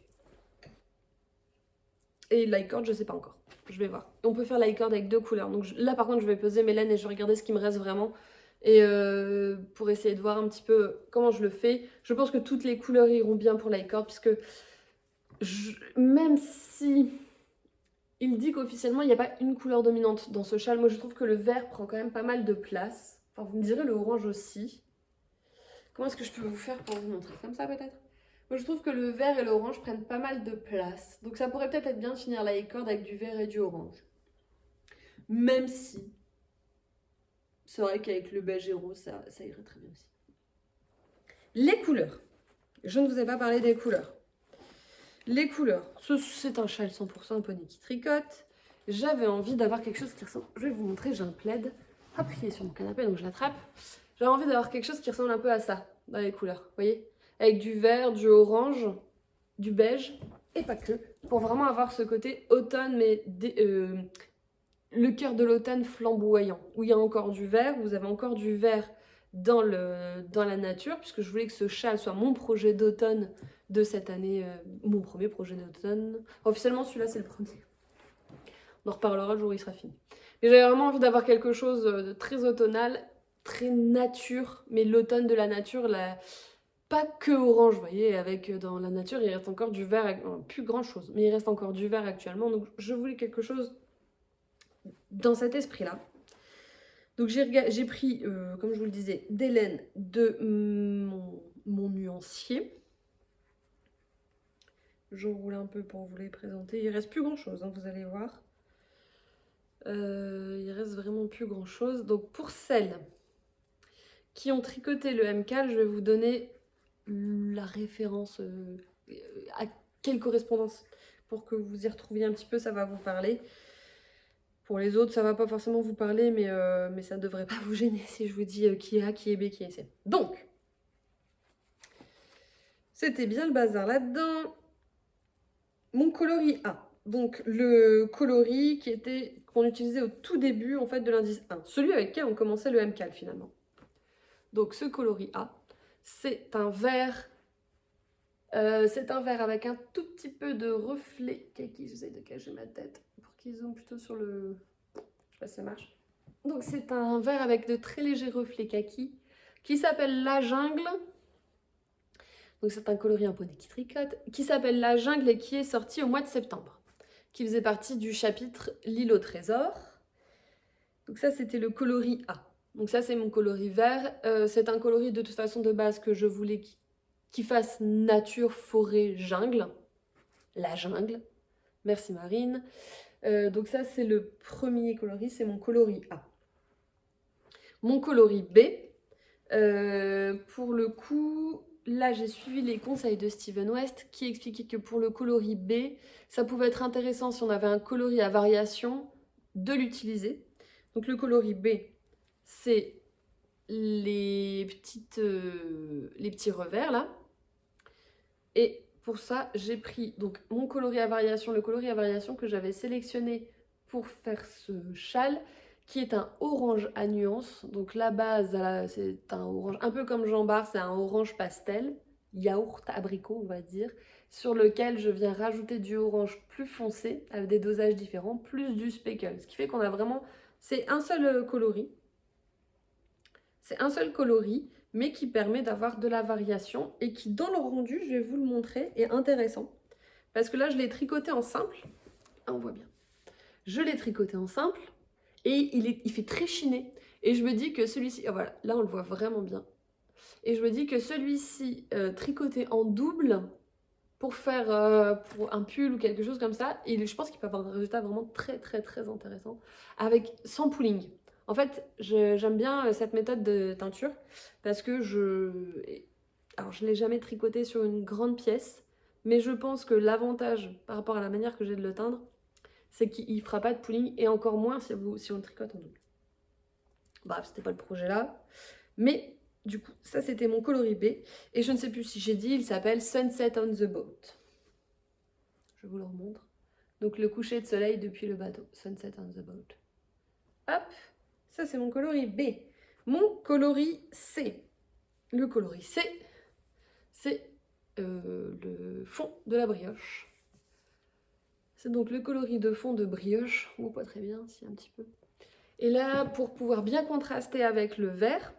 Et light-cord, je sais pas encore. Je vais voir. On peut faire light-cord avec 2 couleurs. Donc là, par contre, je vais peser mes laines et je vais regarder ce qui me reste vraiment. Et pour essayer de voir un petit peu comment je le fais. Je pense que toutes les couleurs iront bien pour light-cord, puisque même si il dit qu'officiellement, il n'y a pas une couleur dominante dans ce châle. Moi, je trouve que le vert prend quand même pas mal de place. Enfin, vous me direz le orange aussi. Comment est-ce que je peux vous faire pour vous montrer? Comme ça, peut-être? Moi, je trouve que le vert et l'orange prennent pas mal de place. Donc, ça pourrait peut-être être bien de finir la corde avec du vert et du orange. Même si, c'est vrai qu'avec le beige et rose, ça irait très bien aussi. Les couleurs. Je ne vous ai pas parlé des couleurs. Les couleurs. C'est un châle 100% un poney qui tricote. J'avais envie d'avoir quelque chose qui ressemble... Je vais vous montrer, j'ai un plaid. Hop, il est sur mon canapé, donc je l'attrape. J'avais envie d'avoir quelque chose qui ressemble un peu à ça, dans les couleurs. Vous voyez? Avec du vert, du orange, du beige, et pas que. Pour vraiment avoir ce côté automne, mais le cœur de l'automne flamboyant. Où il y a encore du vert, vous avez encore du vert dans la nature, puisque je voulais que ce châle soit mon projet d'automne de cette année, mon premier projet d'automne. Officiellement, celui-là, c'est le premier. On en reparlera le jour où il sera fini. Mais j'avais vraiment envie d'avoir quelque chose de très automnal, très nature, mais l'automne de la nature, pas que orange, vous voyez, avec dans la nature, il reste encore du vert, plus grand chose, mais il reste encore du vert actuellement, donc je voulais quelque chose dans cet esprit-là. Donc j'ai pris, comme je vous le disais, des laines de mon nuancier. J'enroule un peu pour vous les présenter. Il reste plus grand chose, hein, vous allez voir. Il reste vraiment plus grand chose. Donc pour celles qui ont tricoté le MCAL, je vais vous donner la référence à quelle correspondance pour que vous y retrouviez un petit peu, ça va vous parler. Pour les autres, ça va pas forcément vous parler, mais ça devrait pas vous gêner si je vous dis qui est A, qui est B, qui est C. Donc, c'était bien le bazar là-dedans. Mon coloris A. Donc, le coloris qu'on utilisait au tout début en fait, de l'indice 1. Celui avec lequel on commençait le MCAL finalement. Donc, ce coloris A, c'est un vert. C'est un vert avec un tout petit peu de reflet. Kaki, j'essaie de cacher ma tête pour qu'ils zoome plutôt sur le... Je sais pas si ça marche. Donc c'est un vert avec de très légers reflets kaki qui s'appelle La Jungle. Donc c'est un coloris un poney qui tricote, qui s'appelle La Jungle et qui est sorti au mois de septembre. Qui faisait partie du chapitre L'île au trésor. Donc ça c'était le coloris A. Donc ça c'est mon coloris vert. C'est un coloris de toute façon de base que je voulais qui fasse nature, forêt, jungle. La jungle. Merci Marine. Donc ça c'est le premier coloris, c'est mon coloris A. Mon coloris B, pour le coup, là j'ai suivi les conseils de Steven West qui expliquait que pour le coloris B, ça pouvait être intéressant si on avait un coloris à variation de l'utiliser. Donc le coloris B, c'est les petits revers là. Et pour ça, j'ai pris donc mon coloris à variation, le coloris à variation que j'avais sélectionné pour faire ce châle, qui est un orange à nuances. Donc la base, c'est un orange, un peu comme Jean Bart, c'est un orange pastel, yaourt abricot on va dire, sur lequel je viens rajouter du orange plus foncé, avec des dosages différents, plus du speckle. Ce qui fait qu'on a vraiment, c'est un seul coloris. C'est un seul coloris, mais qui permet d'avoir de la variation et qui, dans le rendu, je vais vous le montrer, est intéressant. Parce que là, je l'ai tricoté en simple. Ah, on voit bien. Je l'ai tricoté en simple et il fait très chiné. Et je me dis que celui-ci, oh voilà, là on le voit vraiment bien. Et je me dis que celui-ci, tricoté en double, pour faire pour un pull ou quelque chose comme ça, je pense qu'il peut avoir un résultat vraiment très très très intéressant, sans pooling. En fait, j'aime bien cette méthode de teinture parce que alors je ne l'ai jamais tricoté sur une grande pièce, mais je pense que l'avantage par rapport à la manière que j'ai de le teindre, c'est qu'il ne fera pas de pooling et encore moins si on le tricote en double. Bref, c'était pas le projet là, mais du coup, ça c'était mon coloris B et je ne sais plus si j'ai dit, il s'appelle Sunset on the Boat. Je vous le remontre. Donc le coucher de soleil depuis le bateau, Sunset on the Boat. Hop, ça c'est mon coloris B. Mon coloris C. Le coloris C, c'est le fond de la brioche. C'est donc le coloris de fond de brioche, ou pas très bien, si un petit peu. Et là, pour pouvoir bien contraster avec le vert,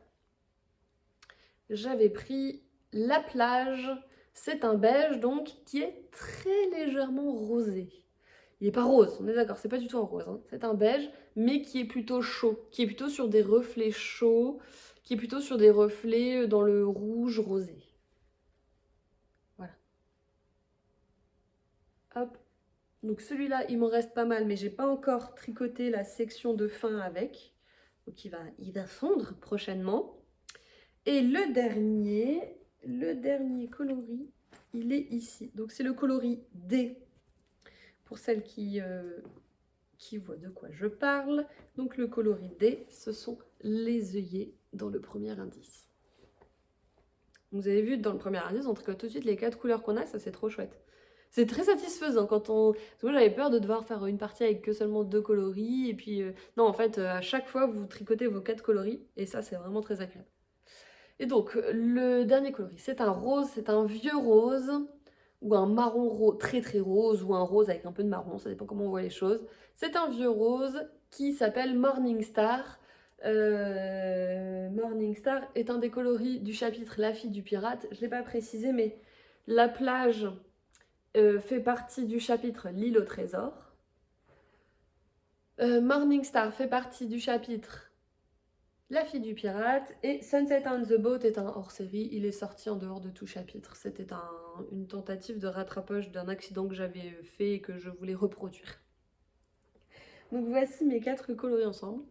j'avais pris La Plage. C'est un beige donc qui est très légèrement rosé. Il n'est pas rose, on est d'accord, c'est pas du tout un rose, hein. C'est un beige, mais qui est plutôt chaud, qui est plutôt sur des reflets chauds, qui est plutôt sur des reflets dans le rouge rosé. Voilà. Hop. Donc celui-là, il m'en reste pas mal, mais j'ai pas encore tricoté la section de fin avec. Donc il va fondre prochainement. Et le dernier coloris, il est ici. Donc c'est le coloris D, pour celles qui voient de quoi je parle. Donc le coloris D, ce sont les œillets dans le premier indice. Vous avez vu, dans le premier indice, on tricote tout de suite les 4 couleurs qu'on a, ça c'est trop chouette. C'est très satisfaisant quand on... Parce que moi j'avais peur de devoir faire une partie avec que seulement 2 coloris, et puis... Non, en fait, à chaque fois, vous tricotez vos 4 coloris, et ça c'est vraiment très agréable. Et donc, le dernier coloris, c'est un rose, c'est un vieux rose, ou un marron rose, très très rose, ou un rose avec un peu de marron, ça dépend comment on voit les choses. C'est un vieux rose qui s'appelle Morning Star. Morning Star est un des coloris du chapitre La fille du pirate. Je ne l'ai pas précisé, mais la plage fait partie du chapitre L'île au trésor. Morning Star fait partie du chapitre La fille du pirate, et Sunset on the Boat est un hors-série, il est sorti en dehors de tout chapitre. C'était une tentative de rattrapage d'un accident que j'avais fait et que je voulais reproduire. Donc voici mes 4 coloris ensemble.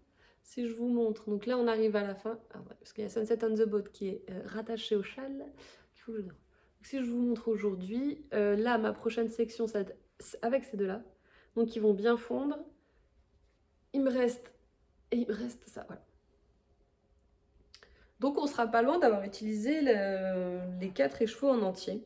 Si je vous montre, donc là on arrive à la fin, parce qu'il y a Sunset on the Boat qui est rattaché au châle, qu'il faut que je... Donc, si je vous montre aujourd'hui, là ma prochaine section, ça va être avec ces deux-là, donc ils vont bien fondre. Il me reste ça, voilà. Donc on sera pas loin d'avoir utilisé les 4 écheveaux en entier.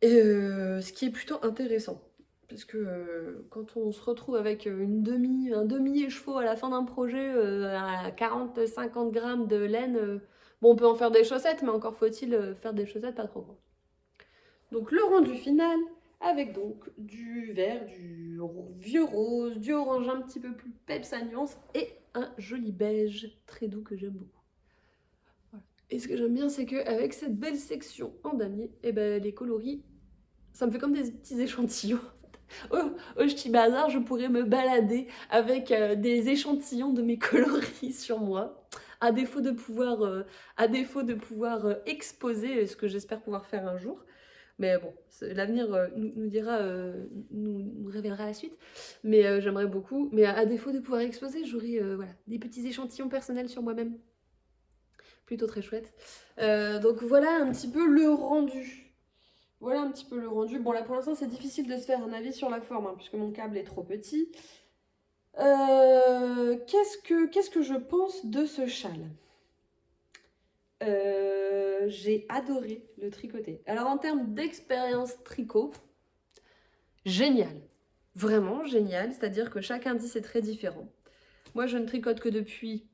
Et ce qui est plutôt intéressant. Parce que quand on se retrouve avec un demi-écheveau à la fin d'un projet à 40-50 grammes de laine, bon on peut en faire des chaussettes, mais encore faut-il faire des chaussettes pas trop grandes. Donc le rendu final, avec donc du vert, du vieux rose, du orange un petit peu plus peps à nuance, et un joli beige très doux que j'aime beaucoup. Et ce que j'aime bien, c'est qu'avec cette belle section en damier, et ben, les coloris, ça me fait comme des petits échantillons. Au Ch'ti Bazar, je pourrais me balader avec des échantillons de mes coloris sur moi, à défaut de pouvoir exposer, ce que j'espère pouvoir faire un jour. Mais bon, l'avenir nous dira, nous révélera la suite. Mais j'aimerais beaucoup. Mais à défaut de pouvoir exposer, j'aurai voilà, des petits échantillons personnels sur moi-même. Plutôt très chouette. Donc voilà un petit peu le rendu. Voilà un petit peu le rendu. Bon là pour l'instant c'est difficile de se faire un avis sur la forme, hein, puisque mon câble est trop petit. Qu'est-ce que je pense de ce châle? J'ai adoré le tricoter. Alors en termes d'expérience tricot, génial. Vraiment génial, c'est-à-dire que chaque indice est très différent. Moi je ne tricote que depuis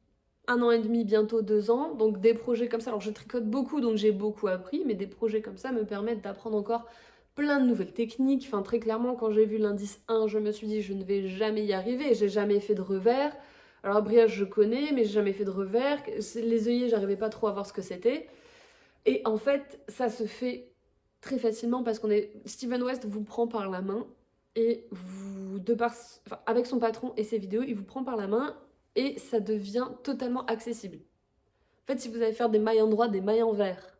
1 an et demi, bientôt 2 ans, donc des projets comme ça, alors je tricote beaucoup donc j'ai beaucoup appris, mais des projets comme ça me permettent d'apprendre encore plein de nouvelles techniques. Enfin très clairement quand j'ai vu l'indice 1, je me suis dit je ne vais jamais y arriver, j'ai jamais fait de revers. Alors brillage je connais, mais j'ai jamais fait de revers, les œillets j'arrivais pas trop à voir ce que c'était. Et en fait ça se fait très facilement parce Steven West vous prend par la main et avec son patron et ses vidéos, il vous prend par la main et ça devient totalement accessible. En fait, si vous allez faire des mailles en droit, des mailles en vert,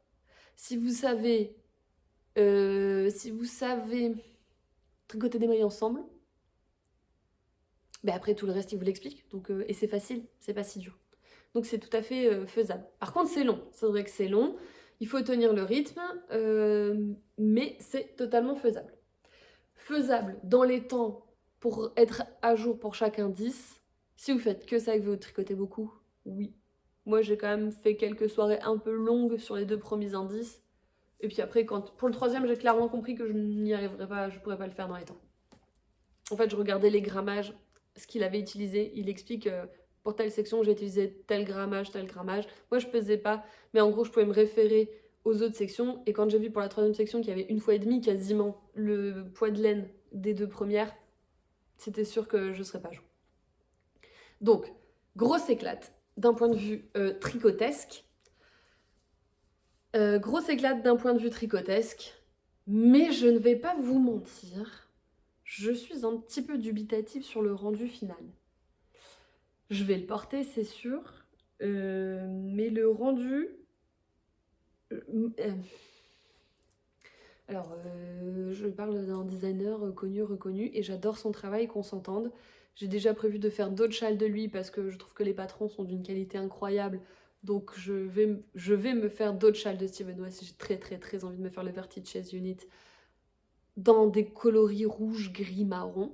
si vous savez tricoter des mailles ensemble, ben après tout le reste, il vous l'explique. Donc et c'est facile, c'est pas si dur. Donc c'est tout à fait faisable. Par contre, c'est long. C'est vrai que c'est long. Il faut tenir le rythme, mais c'est totalement faisable. Faisable dans les temps pour être à jour pour chaque indice. Si vous faites que ça et que vous tricotez beaucoup, oui. Moi, j'ai quand même fait quelques soirées un peu longues sur les 2 premiers indices. Et puis après, pour le 3e, j'ai clairement compris que je n'y arriverais pas, je pourrais pas le faire dans les temps. En fait, je regardais les grammages, ce qu'il avait utilisé. Il explique pour telle section, j'ai utilisé tel grammage, tel grammage. Moi, je pesais pas, mais en gros, je pouvais me référer aux autres sections. Et quand j'ai vu pour la 3e section qu'il y avait 1,5 fois quasiment le poids de laine des 2 premières, c'était sûr que je serais pas jour. Donc, grosse éclate d'un point de vue tricotesque. Grosse éclate d'un point de vue tricotesque. Mais je ne vais pas vous mentir, je suis un petit peu dubitative sur le rendu final. Je vais le porter, c'est sûr, mais le rendu... Alors, je parle d'un designer connu, reconnu, et j'adore son travail, qu'on s'entende. J'ai déjà prévu de faire d'autres châles de lui parce que je trouve que les patrons sont d'une qualité incroyable. Donc je vais me faire d'autres châles de Steven West. J'ai très très très envie de me faire le Vertices Unit dans des coloris rouge, gris, marron.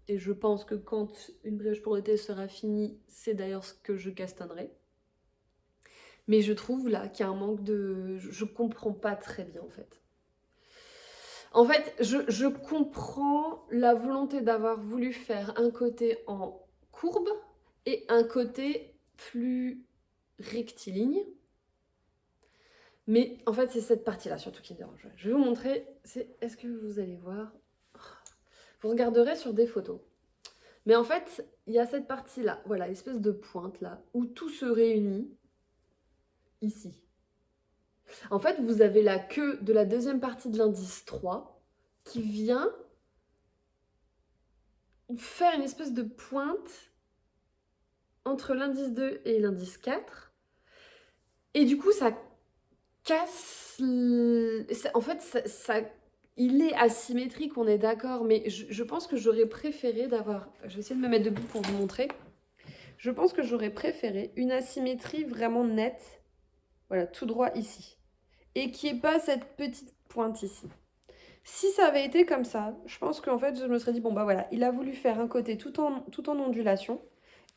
Et je pense que quand une brioche pour l'été sera finie, c'est d'ailleurs ce que je castonnerai. Mais je trouve là qu'il y a un manque de... Je comprends pas très bien en fait. En fait, je comprends la volonté d'avoir voulu faire un côté en courbe et un côté plus rectiligne. Mais en fait, c'est cette partie-là surtout qui me dérange. Je vais vous montrer. Est-ce que vous allez voir? Vous regarderez sur des photos. Mais en fait, il y a cette partie-là, voilà, espèce de pointe là, où tout se réunit ici. En fait, vous avez la queue de la deuxième partie de l'indice 3 qui vient faire une espèce de pointe entre l'indice 2 et l'indice 4. Et du coup, ça casse... En fait, il est asymétrique, on est d'accord, mais je pense que j'aurais préféré d'avoir... Je vais essayer de me mettre debout pour vous montrer. Je pense que j'aurais préféré une asymétrie vraiment nette, voilà, tout droit ici. Et qu'il n'y ait pas cette petite pointe ici. Si ça avait été comme ça, je pense qu'en fait, je me serais dit, bon bah voilà, il a voulu faire un côté tout en ondulation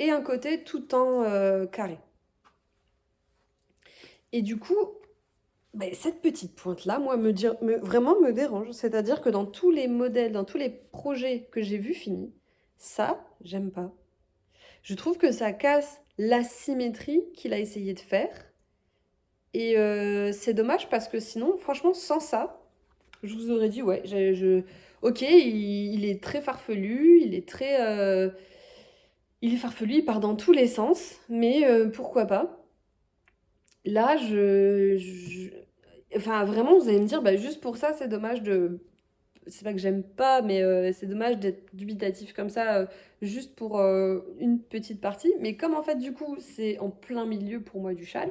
et un côté tout en carré. Et du coup, bah, cette petite pointe-là, moi, vraiment me dérange. C'est-à-dire que dans tous les modèles, dans tous les projets que j'ai vus finis, ça, j'aime pas. Je trouve que ça casse la symétrie qu'il a essayé de faire. Et c'est dommage parce que sinon, franchement, sans ça, je vous aurais dit, ouais, ok, il est très farfelu, il est farfelu, il part dans tous les sens, mais pourquoi pas? Là, enfin, vraiment, vous allez me dire, bah, juste pour ça, c'est dommage de... C'est pas que j'aime pas, mais c'est dommage d'être dubitatif comme ça, juste pour une petite partie. Mais comme en fait, du coup, c'est en plein milieu pour moi du châle,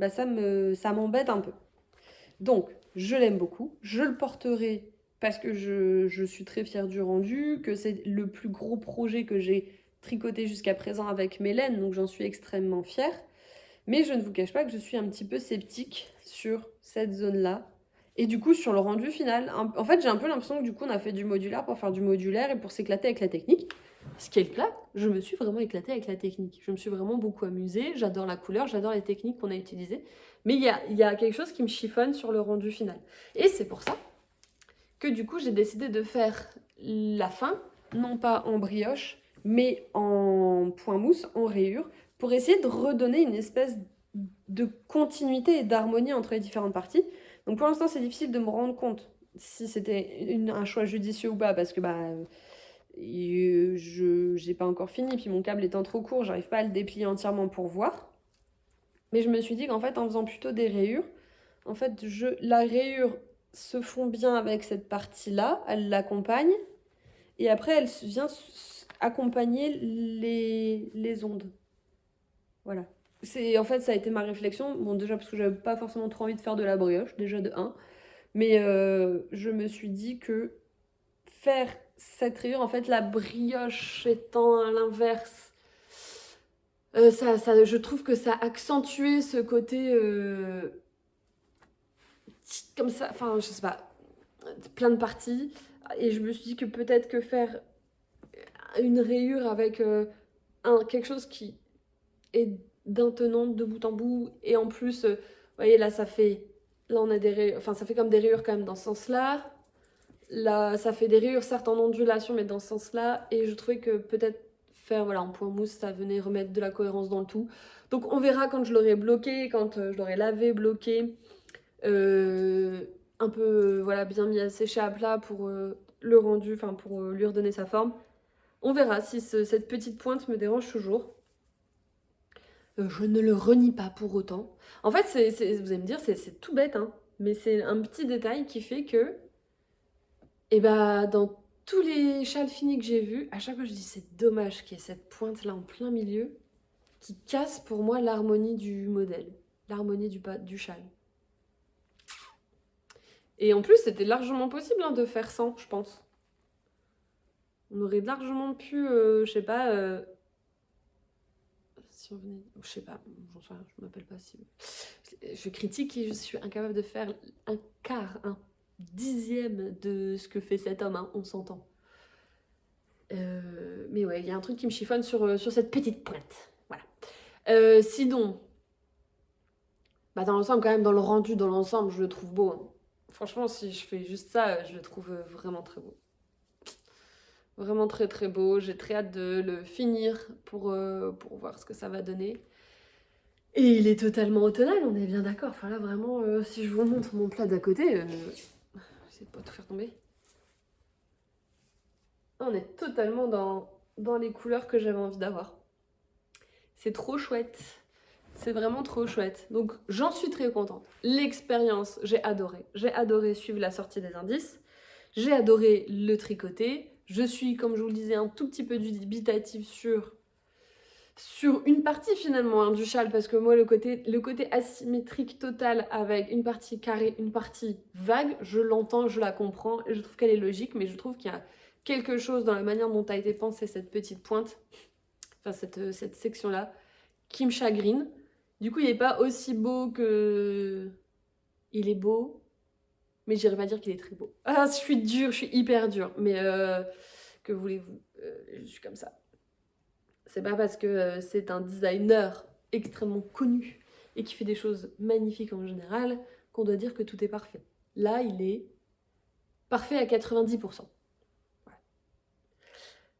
bah, ça m'embête un peu. Donc, je l'aime beaucoup. Je le porterai parce que je suis très fière du rendu, que c'est le plus gros projet que j'ai tricoté jusqu'à présent avec mes laines, donc j'en suis extrêmement fière. Mais je ne vous cache pas que je suis un petit peu sceptique sur cette zone-là. Et du coup, sur le rendu final, en fait, j'ai un peu l'impression que du coup, on a fait du modulaire pour faire du modulaire et pour s'éclater avec la technique. Ce qui est le cas, je me suis vraiment éclatée avec la technique. Je me suis vraiment beaucoup amusée, j'adore la couleur, j'adore les techniques qu'on a utilisées. Mais il y a quelque chose qui me chiffonne sur le rendu final. Et c'est pour ça que du coup, j'ai décidé de faire la fin, non pas en brioche, mais en point mousse, en rayure, pour essayer de redonner une espèce de continuité et d'harmonie entre les différentes parties. Donc pour l'instant, c'est difficile de me rendre compte si c'était un choix judicieux ou pas, parce que j'ai pas encore fini, puis mon câble étant trop court, j'arrive pas à le déplier entièrement pour voir. Mais je me suis dit qu'en fait, en faisant plutôt des rayures, en fait, la rayure se fond bien avec cette partie-là, elle l'accompagne, et après, elle vient accompagner les ondes. Voilà. En fait, ça a été ma réflexion. Bon, déjà parce que j'avais pas forcément trop envie de faire de la brioche, déjà de 1. Mais je me suis dit que faire cette rayure, en fait, la brioche étant à l'inverse, je trouve que ça accentuait ce côté comme ça, enfin, je sais pas, plein de parties. Et je me suis dit que peut-être que faire une rayure avec quelque chose qui est d'un tenant de bout en bout, et en plus, vous voyez, là, on a des rayures, enfin, ça fait comme des rayures quand même dans ce sens-là. Là, ça fait des rayures, certes en ondulation, mais dans ce sens-là. Et je trouvais que peut-être faire, voilà, en point mousse, ça venait remettre de la cohérence dans le tout. Donc, on verra quand je l'aurai bloqué, quand je l'aurai lavé, bloqué. Un peu, voilà, bien mis à sécher à plat pour le rendu, enfin, pour lui redonner sa forme. On verra si cette petite pointe me dérange toujours. Je ne le renie pas pour autant. En fait, vous allez me dire, c'est tout bête, hein, mais c'est un petit détail qui fait que, et bah, dans tous les châles finis que j'ai vus, à chaque fois je dis c'est dommage qu'il y ait cette pointe là en plein milieu qui casse pour moi l'harmonie du modèle, l'harmonie du châle. Et en plus c'était largement possible hein, de faire sans, je pense. On aurait largement pu, je sais pas, si on venait, je sais pas, j'en sais rien, je m'appelle pas si. Je critique et je suis incapable de faire un quart, un dixième de ce que fait cet homme, hein, on s'entend. Mais ouais, il y a un truc qui me chiffonne sur cette petite pointe. Voilà. Sinon, bah dans l'ensemble, quand même, dans le rendu, dans l'ensemble, je le trouve beau. Hein. Franchement, si je fais juste ça, je le trouve vraiment très beau. Vraiment très très beau. J'ai très hâte de le finir pour voir ce que ça va donner. Et il est totalement automnal, on est bien d'accord. Enfin là, vraiment, si je vous montre mon plat d'à côté, j'essaie de pas tout faire tomber. On est totalement dans les couleurs que j'avais envie d'avoir. C'est trop chouette. C'est vraiment trop chouette. Donc j'en suis très contente. L'expérience, j'ai adoré. J'ai adoré suivre la sortie des indices. J'ai adoré le tricoter. Je suis, comme je vous le disais, un tout petit peu dubitative sur une partie finalement hein, du châle, parce que moi le côté asymétrique total avec une partie carrée, une partie vague, je l'entends, je la comprends et je trouve qu'elle est logique, mais je trouve qu'il y a quelque chose dans la manière dont a été pensée cette petite pointe, enfin cette section-là, qui me chagrine. Du coup, il n'est pas aussi beau que... Il est beau, mais j'irais pas dire qu'il est très beau. Ah, je suis dure, je suis hyper dure, mais que voulez-vous, je suis comme ça. C'est pas parce que c'est un designer extrêmement connu et qui fait des choses magnifiques en général qu'on doit dire que tout est parfait. Là, il est parfait à 90%. Voilà.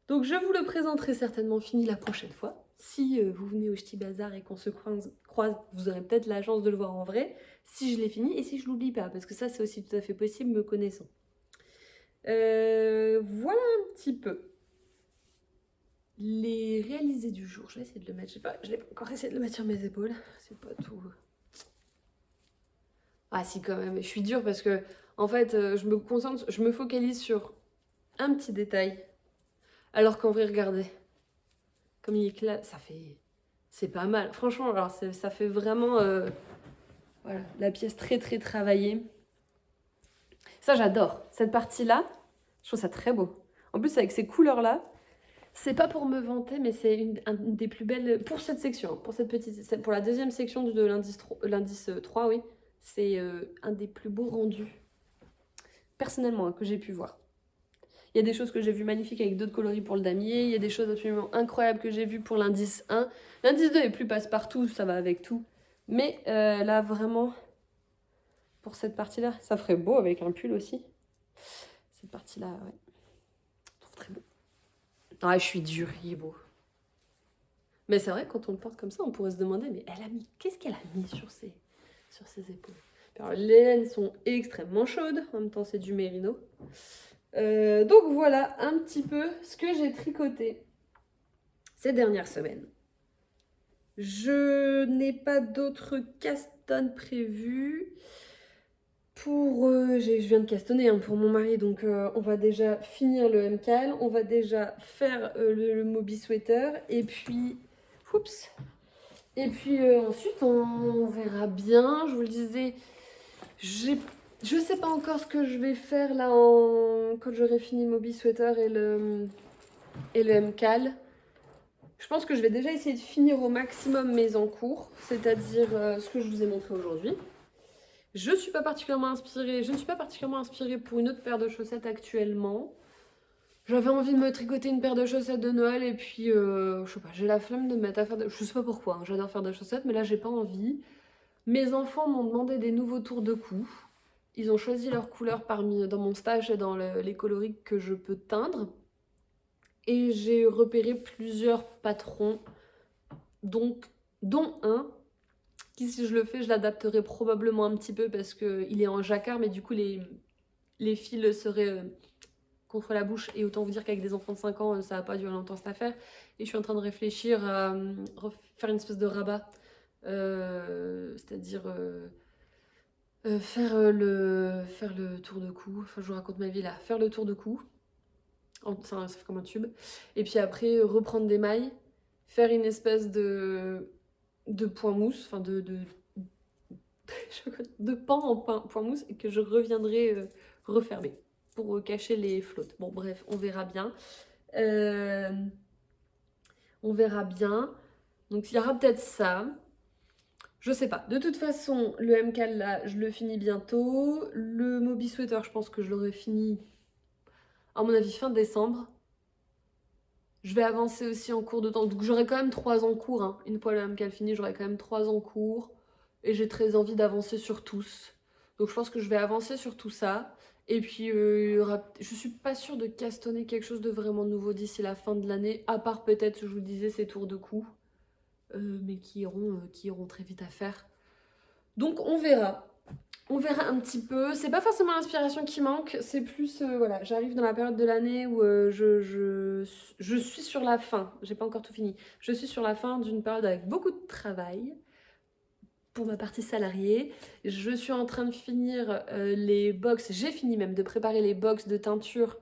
Donc je vous le présenterai certainement fini la prochaine fois. Si vous venez au Ch'ti Bazar et qu'on se croise, vous aurez peut-être la chance de le voir en vrai, si je l'ai fini et si je l'oublie pas, parce que ça c'est aussi tout à fait possible me connaissant. Voilà un petit peu. Les réalisés du jour, je vais essayer de le mettre, je l'ai pas encore essayé de le mettre sur mes épaules, c'est pas tout. Ah si quand même, je suis dure parce que en fait je me concentre, je me focalise sur un petit détail, alors qu'en vrai regardez, comme il éclate, ça fait, c'est pas mal, franchement alors ça fait vraiment, voilà, la pièce très très travaillée. Ça j'adore, cette partie-là, je trouve ça très beau. En plus avec ces couleurs-là, c'est pas pour me vanter, mais c'est une des plus belles... Pour cette section, pour la deuxième section de l'indice 3, oui. C'est un des plus beaux rendus, personnellement, hein, que j'ai pu voir. Il y a des choses que j'ai vues magnifiques avec d'autres coloris pour le damier. Il y a des choses absolument incroyables que j'ai vues pour l'indice 1. L'indice 2 est plus passe-partout, ça va avec tout. Mais là, vraiment, pour cette partie-là, ça ferait beau avec un pull aussi. Cette partie-là, ouais. Je trouve très beau. Ah, je suis dure, il est beau. Mais c'est vrai, quand on le porte comme ça, on pourrait se demander, mais qu'est-ce qu'elle a mis sur ses épaules? Alors, les laines sont extrêmement chaudes, en même temps c'est du mérino. Donc voilà un petit peu ce que j'ai tricoté ces dernières semaines. Je n'ai pas d'autres castones prévues. Je viens de castonner hein, pour mon mari, donc on va déjà finir le MCAL, on va déjà faire le Moby Sweater, et puis... Oups. Et puis ensuite, on verra bien. Je vous le disais, je sais pas encore ce que je vais faire là quand j'aurai fini le Moby Sweater et le MCAL. Je pense que je vais déjà essayer de finir au maximum mes encours, c'est-à-dire ce que je vous ai montré aujourd'hui. Je ne suis pas particulièrement inspirée pour une autre paire de chaussettes actuellement. J'avais envie de me tricoter une paire de chaussettes de Noël et puis, je sais pas, j'ai la flemme de me mettre à faire je sais pas pourquoi, hein, j'adore faire des chaussettes, mais là j'ai pas envie. Mes enfants m'ont demandé des nouveaux tours de cou. Ils ont choisi leur couleur dans mon stage et dans les coloris que je peux teindre. Et j'ai repéré plusieurs patrons, dont un qui, si je le fais, je l'adapterai probablement un petit peu parce qu'il est en jacquard, mais du coup les fils seraient contre la bouche, et autant vous dire qu'avec des enfants de 5 ans, ça va pas durer longtemps cette affaire. Et je suis en train de réfléchir à faire une espèce de rabat, c'est-à-dire faire le tour de cou. Enfin, je vous raconte ma vie là. Faire le tour de cou Ça fait comme un tube. Et puis après, reprendre des mailles, faire une espèce de point mousse, enfin de pan en point mousse, et que je reviendrai refermer pour cacher les flottes. Bon, bref, on verra bien. On verra bien. Donc, il y aura peut-être ça. Je sais pas. De toute façon, le MK là, je le finis bientôt. Le Moby Sweater, je pense que je l'aurai fini, à mon avis, fin décembre. Je vais avancer aussi en cours de temps. Donc j'aurai quand même 3 en cours. Hein. Une fois le MK fini, j'aurai quand même 3 en cours. Et j'ai très envie d'avancer sur tous. Donc je pense que je vais avancer sur tout ça. Et puis je suis pas sûre de castonner quelque chose de vraiment nouveau d'ici la fin de l'année. À part peut-être, je vous disais, ces tours de cou. Mais qui iront très vite à faire. Donc on verra. On verra un petit peu. C'est pas forcément l'inspiration qui manque, c'est plus, voilà, j'arrive dans la période de l'année où je suis sur la fin, j'ai pas encore tout fini, je suis sur la fin d'une période avec beaucoup de travail pour ma partie salariée. Je suis en train de finir les box, j'ai fini même de préparer les box de teinture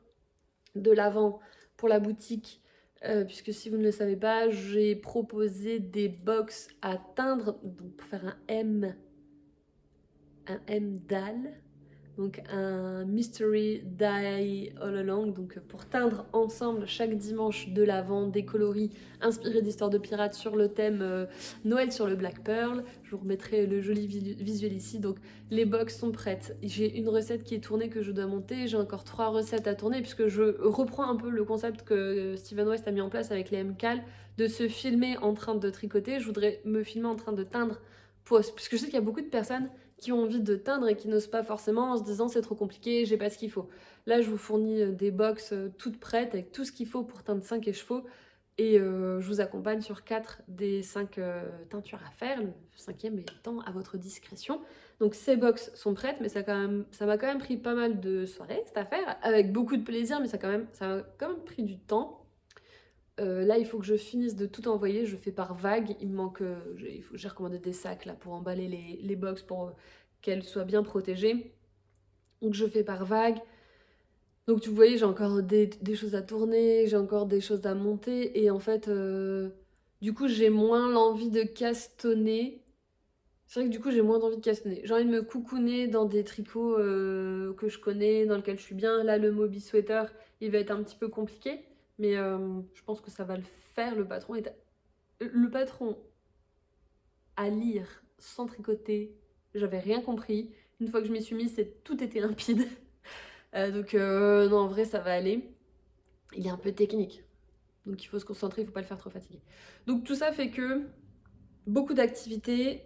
de l'avant pour la boutique, puisque si vous ne le savez pas, j'ai proposé des box à teindre, donc pour faire un M dalle, donc un mystery die all along, donc pour teindre ensemble chaque dimanche de l'Avent des coloris inspirés d'histoires de pirates sur le thème Noël sur le Black Pearl. Je vous remettrai le joli visuel ici. Donc les box sont prêtes. J'ai une recette qui est tournée que je dois monter. J'ai encore 3 recettes à tourner puisque je reprends un peu le concept que Steven West a mis en place avec les MCAL de se filmer en train de tricoter. Je voudrais me filmer en train de teindre puisque je sais qu'il y a beaucoup de personnes qui ont envie de teindre et qui n'osent pas forcément en se disant c'est trop compliqué, j'ai pas ce qu'il faut. Là, je vous fournis des box toutes prêtes avec tout ce qu'il faut pour teindre 5 écheveaux et je vous accompagne sur 4 des 5 teintures à faire. Le 5e étant à votre discrétion. Donc ces box sont prêtes, mais ça m'a quand même pris pas mal de soirées cette affaire, avec beaucoup de plaisir, mais ça m'a quand même pris du temps. Là, il faut que je finisse de tout envoyer. Je fais par vague. Il me manque. J'ai recommandé des sacs là pour emballer les box pour qu'elles soient bien protégées. Donc, je fais par vague. Donc, vous voyez, j'ai encore des choses à tourner. J'ai encore des choses à monter. Et en fait, du coup, j'ai moins l'envie de castonner. C'est vrai que du coup, j'ai moins envie de castonner. J'ai envie de me coucouner dans des tricots que je connais, dans lesquels je suis bien. Là, le Moby Sweater, il va être un petit peu compliqué. Mais je pense que ça va le faire. Le patron à lire sans tricoter, j'avais rien compris. Une fois que je m'y suis mise, tout était limpide. Donc non, en vrai, ça va aller. Il est un peu technique. Donc il faut se concentrer, il ne faut pas le faire trop fatigué. Donc tout ça fait que beaucoup d'activités.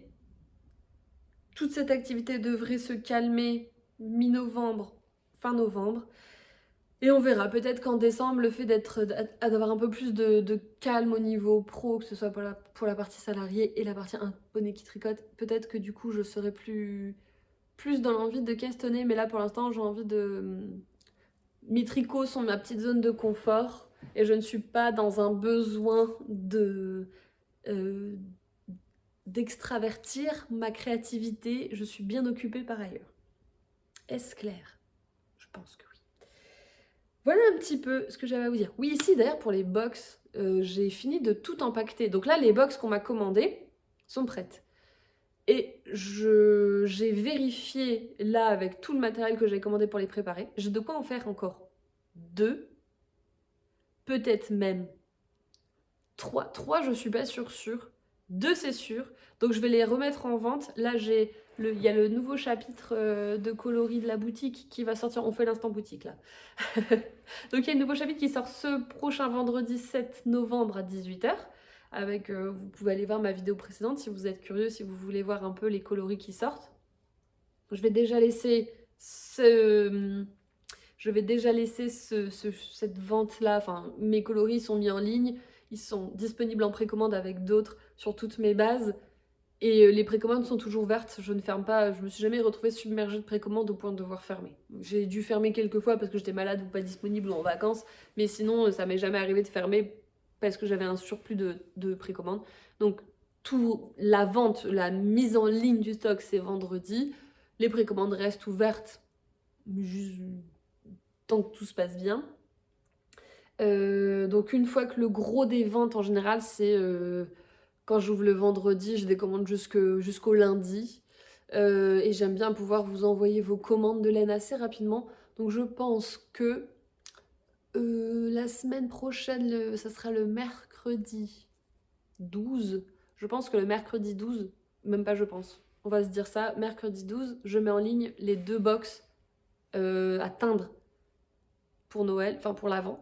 Toute cette activité devrait se calmer mi-novembre, fin novembre. Et on verra, peut-être qu'en décembre, le fait d'avoir un peu plus de calme au niveau pro, que ce soit pour la partie salariée et la partie abonné qui tricote, peut-être que du coup je serai plus dans l'envie de castonner, mais là pour l'instant j'ai envie de... Mes tricots sont ma petite zone de confort et je ne suis pas dans un besoin d'extravertir ma créativité, je suis bien occupée par ailleurs. Est-ce clair? Je pense que oui. Voilà un petit peu ce que j'avais à vous dire. Oui, ici d'ailleurs pour les box, j'ai fini de tout empaqueter. Donc là, les box qu'on m'a commandées sont prêtes. Et j'ai vérifié là avec tout le matériel que j'ai commandé pour les préparer. J'ai de quoi en faire encore 2, peut-être même 3. 3, je suis pas sûre. 2, c'est sûr. Donc je vais les remettre en vente. Là, il y a le nouveau chapitre de coloris de la boutique qui va sortir. On fait l'instant boutique là. Donc il y a un nouveau chapitre qui sort ce prochain vendredi 7 novembre à 18h. Avec, vous pouvez aller voir ma vidéo précédente si vous êtes curieux, si vous voulez voir un peu les coloris qui sortent. Je vais déjà laisser cette vente là. Enfin, mes coloris sont mis en ligne. Ils sont disponibles en précommande avec d'autres sur toutes mes bases. Et les précommandes sont toujours ouvertes, je ne ferme pas, je me suis jamais retrouvée submergée de précommandes au point de devoir fermer. J'ai dû fermer quelques fois parce que j'étais malade ou pas disponible ou en vacances, mais sinon ça m'est jamais arrivé de fermer parce que j'avais un surplus de précommandes. Donc la vente, la mise en ligne du stock, c'est vendredi. Les précommandes restent ouvertes juste tant que tout se passe bien. Donc une fois que le gros des ventes en général, c'est quand j'ouvre le vendredi, je décommande jusqu'au lundi. Et j'aime bien pouvoir vous envoyer vos commandes de laine assez rapidement. Donc je pense que la semaine prochaine, ça sera le mercredi 12. Je pense que le mercredi 12, même pas je pense, on va se dire ça, mercredi 12, je mets en ligne les 2 box à teindre pour Noël, enfin pour l'Avent.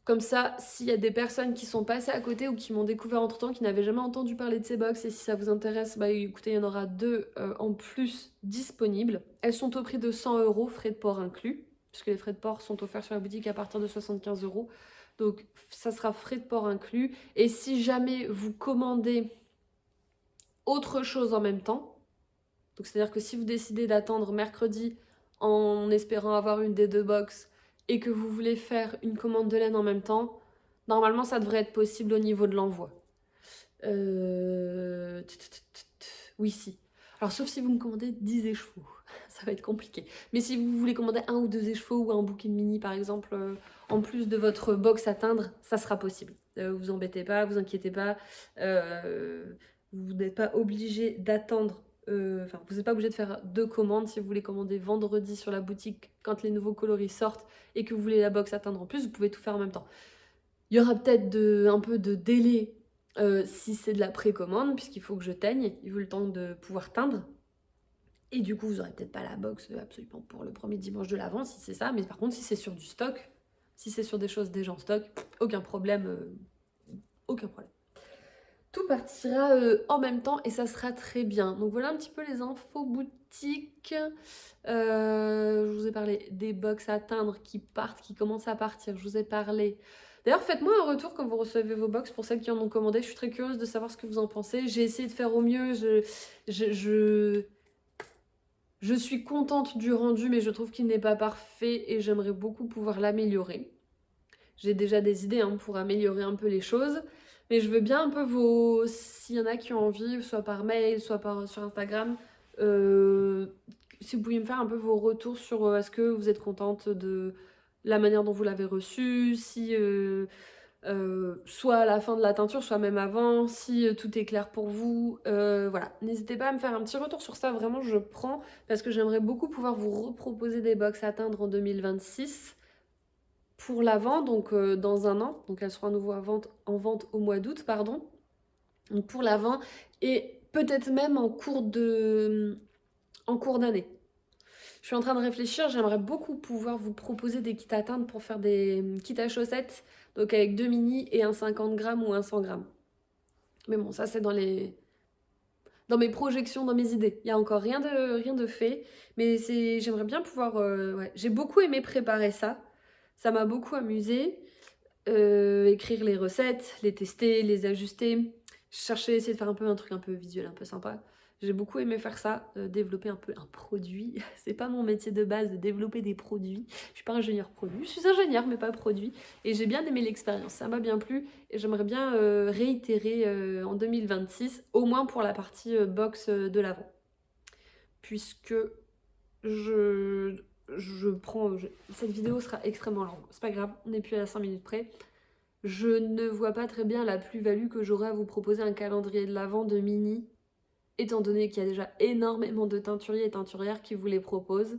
Comme ça, s'il y a des personnes qui sont passées à côté ou qui m'ont découvert entre-temps, qui n'avaient jamais entendu parler de ces box, et si ça vous intéresse, bah écoutez, il y en aura 2 en plus disponibles. Elles sont au prix de 100 €, frais de port inclus, puisque les frais de port sont offerts sur la boutique à partir de 75 €. Donc ça sera frais de port inclus. Et si jamais vous commandez autre chose en même temps, donc c'est-à-dire que si vous décidez d'attendre mercredi en espérant avoir une des 2 box et que vous voulez faire une commande de laine en même temps, normalement ça devrait être possible au niveau de l'envoi. Oui, si. Alors sauf si vous me commandez 10 écheveaux, ça va être compliqué. Mais si vous voulez commander 1 ou 2 écheveaux ou un bouquet de mini par exemple, en plus de votre box à teindre, ça sera possible. Vous embêtez pas, vous inquiétez pas. Vous n'êtes pas obligé d'attendre. Enfin, vous n'êtes pas obligé de faire 2 commandes si vous voulez commander vendredi sur la boutique quand les nouveaux coloris sortent et que vous voulez la box à teindre en plus, vous pouvez tout faire en même temps. Il y aura peut-être un peu de délai si c'est de la précommande, puisqu'il faut que je teigne, il faut le temps de pouvoir teindre. Et du coup, vous n'aurez peut-être pas la box absolument pour le premier dimanche de l'Avent, si c'est ça. Mais par contre, si c'est sur du stock, si c'est sur des choses déjà en stock, aucun problème. Aucun problème. Tout partira en même temps et ça sera très bien. Donc voilà un petit peu les infos boutiques. Je vous ai parlé des box à teindre qui partent, qui commencent à partir. Je vous ai parlé. D'ailleurs, faites-moi un retour quand vous recevez vos box pour celles qui en ont commandé. Je suis très curieuse de savoir ce que vous en pensez. J'ai essayé de faire au mieux. Je suis contente du rendu, mais je trouve qu'il n'est pas parfait et j'aimerais beaucoup pouvoir l'améliorer. J'ai déjà des idées pour améliorer un peu les choses. Mais je veux bien un peu s'il y en a qui ont envie, soit par mail, soit sur Instagram, si vous pouviez me faire un peu vos retours sur est-ce que vous êtes contente de la manière dont vous l'avez reçu, si soit à la fin de la teinture, soit même avant, si tout est clair pour vous. Voilà, n'hésitez pas à me faire un petit retour sur ça, vraiment je prends, parce que j'aimerais beaucoup pouvoir vous reproposer des box à teindre en 2026 pour l'Avent, donc dans un an. Donc elles seront à nouveau en vente au mois d'août, pardon. Donc pour l'Avent, et peut-être même en cours d'année. Je suis en train de réfléchir, j'aimerais beaucoup pouvoir vous proposer des kits à teindre pour faire des kits à chaussettes, donc avec 2 mini et un 50 grammes ou un 100 grammes. Mais bon, ça c'est dans mes projections, dans mes idées. Il n'y a encore rien de fait, mais j'aimerais bien pouvoir... ouais. J'ai beaucoup aimé préparer ça. Ça m'a beaucoup amusée. Écrire les recettes, les tester, les ajuster. Essayer de faire un peu un truc un peu visuel, un peu sympa. J'ai beaucoup aimé faire ça, développer un peu un produit. C'est pas mon métier de base de développer des produits. Je suis pas ingénieur produit. Je suis ingénieur mais pas produit. Et j'ai bien aimé l'expérience. Ça m'a bien plu. Et j'aimerais bien réitérer en 2026, au moins pour la partie box de l'Avent. Puisque cette vidéo sera extrêmement longue. C'est pas grave, on n'est plus à 5 minutes près. Je ne vois pas très bien la plus-value que j'aurai à vous proposer un calendrier de l'Avent de mini, étant donné qu'il y a déjà énormément de teinturiers et teinturières qui vous les proposent.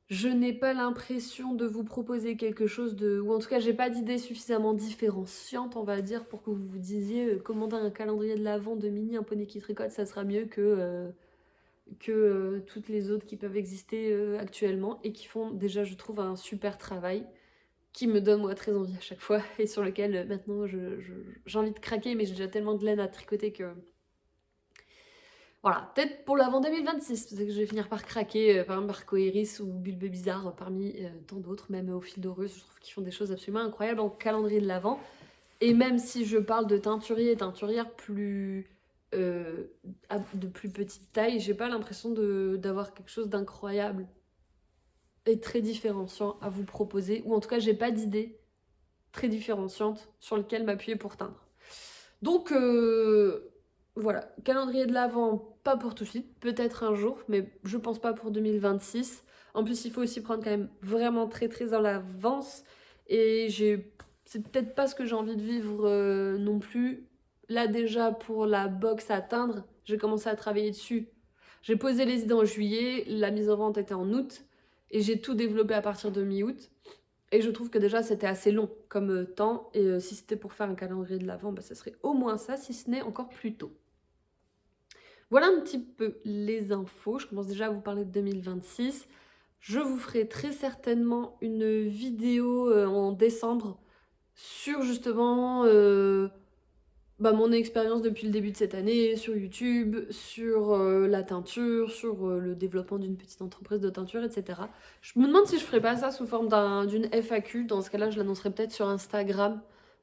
Je n'ai pas l'impression de vous proposer quelque chose ou en tout cas j'ai pas d'idée suffisamment différenciante, on va dire, pour que vous vous disiez commander un calendrier de l'Avent de mini, un poney qui tricote, ça sera mieux que toutes les autres qui peuvent exister actuellement et qui font déjà, je trouve, un super travail qui me donne moi très envie à chaque fois et sur lequel maintenant j'ai envie de craquer, mais j'ai déjà tellement de laine à tricoter que... Voilà, peut-être pour l'Avent 2026, parce que je vais finir par craquer, par exemple par Coeris ou Bulbe Bizarre, parmi tant d'autres, même au fil de Rose, je trouve qu'ils font des choses absolument incroyables en calendrier de l'Avent. Et même si je parle de teinturiers et teinturières de plus petite taille, j'ai pas l'impression d'avoir quelque chose d'incroyable et très différenciant à vous proposer, ou en tout cas j'ai pas d'idée très différenciante sur lequel m'appuyer pour teindre. Donc voilà, calendrier de l'Avent, pas pour tout de suite, peut-être un jour, mais je pense pas pour 2026. En plus il faut aussi prendre quand même vraiment très très en avance, et c'est peut-être pas ce que j'ai envie de vivre non plus. Là déjà pour la box à teindre, j'ai commencé à travailler dessus. J'ai posé les idées en juillet, la mise en vente était en août, et j'ai tout développé à partir de mi-août. Et je trouve que déjà c'était assez long comme temps, et si c'était pour faire un calendrier de l'Avent, bah, ça serait au moins ça, si ce n'est encore plus tôt. Voilà un petit peu les infos, je commence déjà à vous parler de 2026. Je vous ferai très certainement une vidéo en décembre sur justement mon expérience depuis le début de cette année, sur YouTube, sur la teinture, sur le développement d'une petite entreprise de teinture, etc. Je me demande si je ferais pas ça sous forme d'une FAQ. Dans ce cas-là, je l'annoncerai peut-être sur Instagram.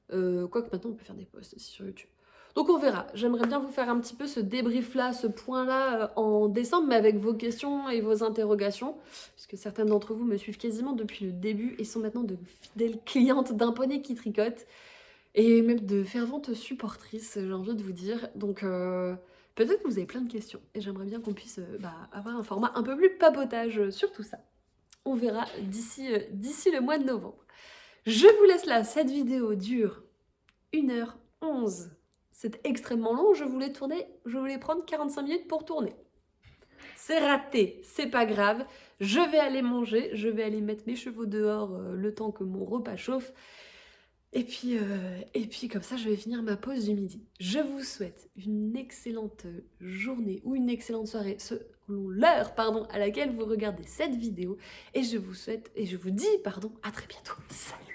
Quoique maintenant, on peut faire des posts aussi sur YouTube. Donc on verra. J'aimerais bien vous faire un petit peu ce débrief-là, ce point-là en décembre, mais avec vos questions et vos interrogations, puisque certaines d'entre vous me suivent quasiment depuis le début et sont maintenant de fidèles clientes d'un poney qui tricote. Et même de ferventes supportrices, j'ai envie de vous dire. Donc peut-être que vous avez plein de questions. Et j'aimerais bien qu'on puisse avoir un format un peu plus papotage sur tout ça. On verra d'ici le mois de novembre. Je vous laisse là. Cette vidéo dure 1h11. C'est extrêmement long. Je voulais prendre 45 minutes pour tourner. C'est raté, c'est pas grave. Je vais aller manger. Je vais aller mettre mes chevaux dehors le temps que mon repas chauffe. Et puis comme ça, je vais finir ma pause du midi. Je vous souhaite une excellente journée ou une excellente soirée selon l'heure à laquelle vous regardez cette vidéo. Et je vous dis à très bientôt. Salut!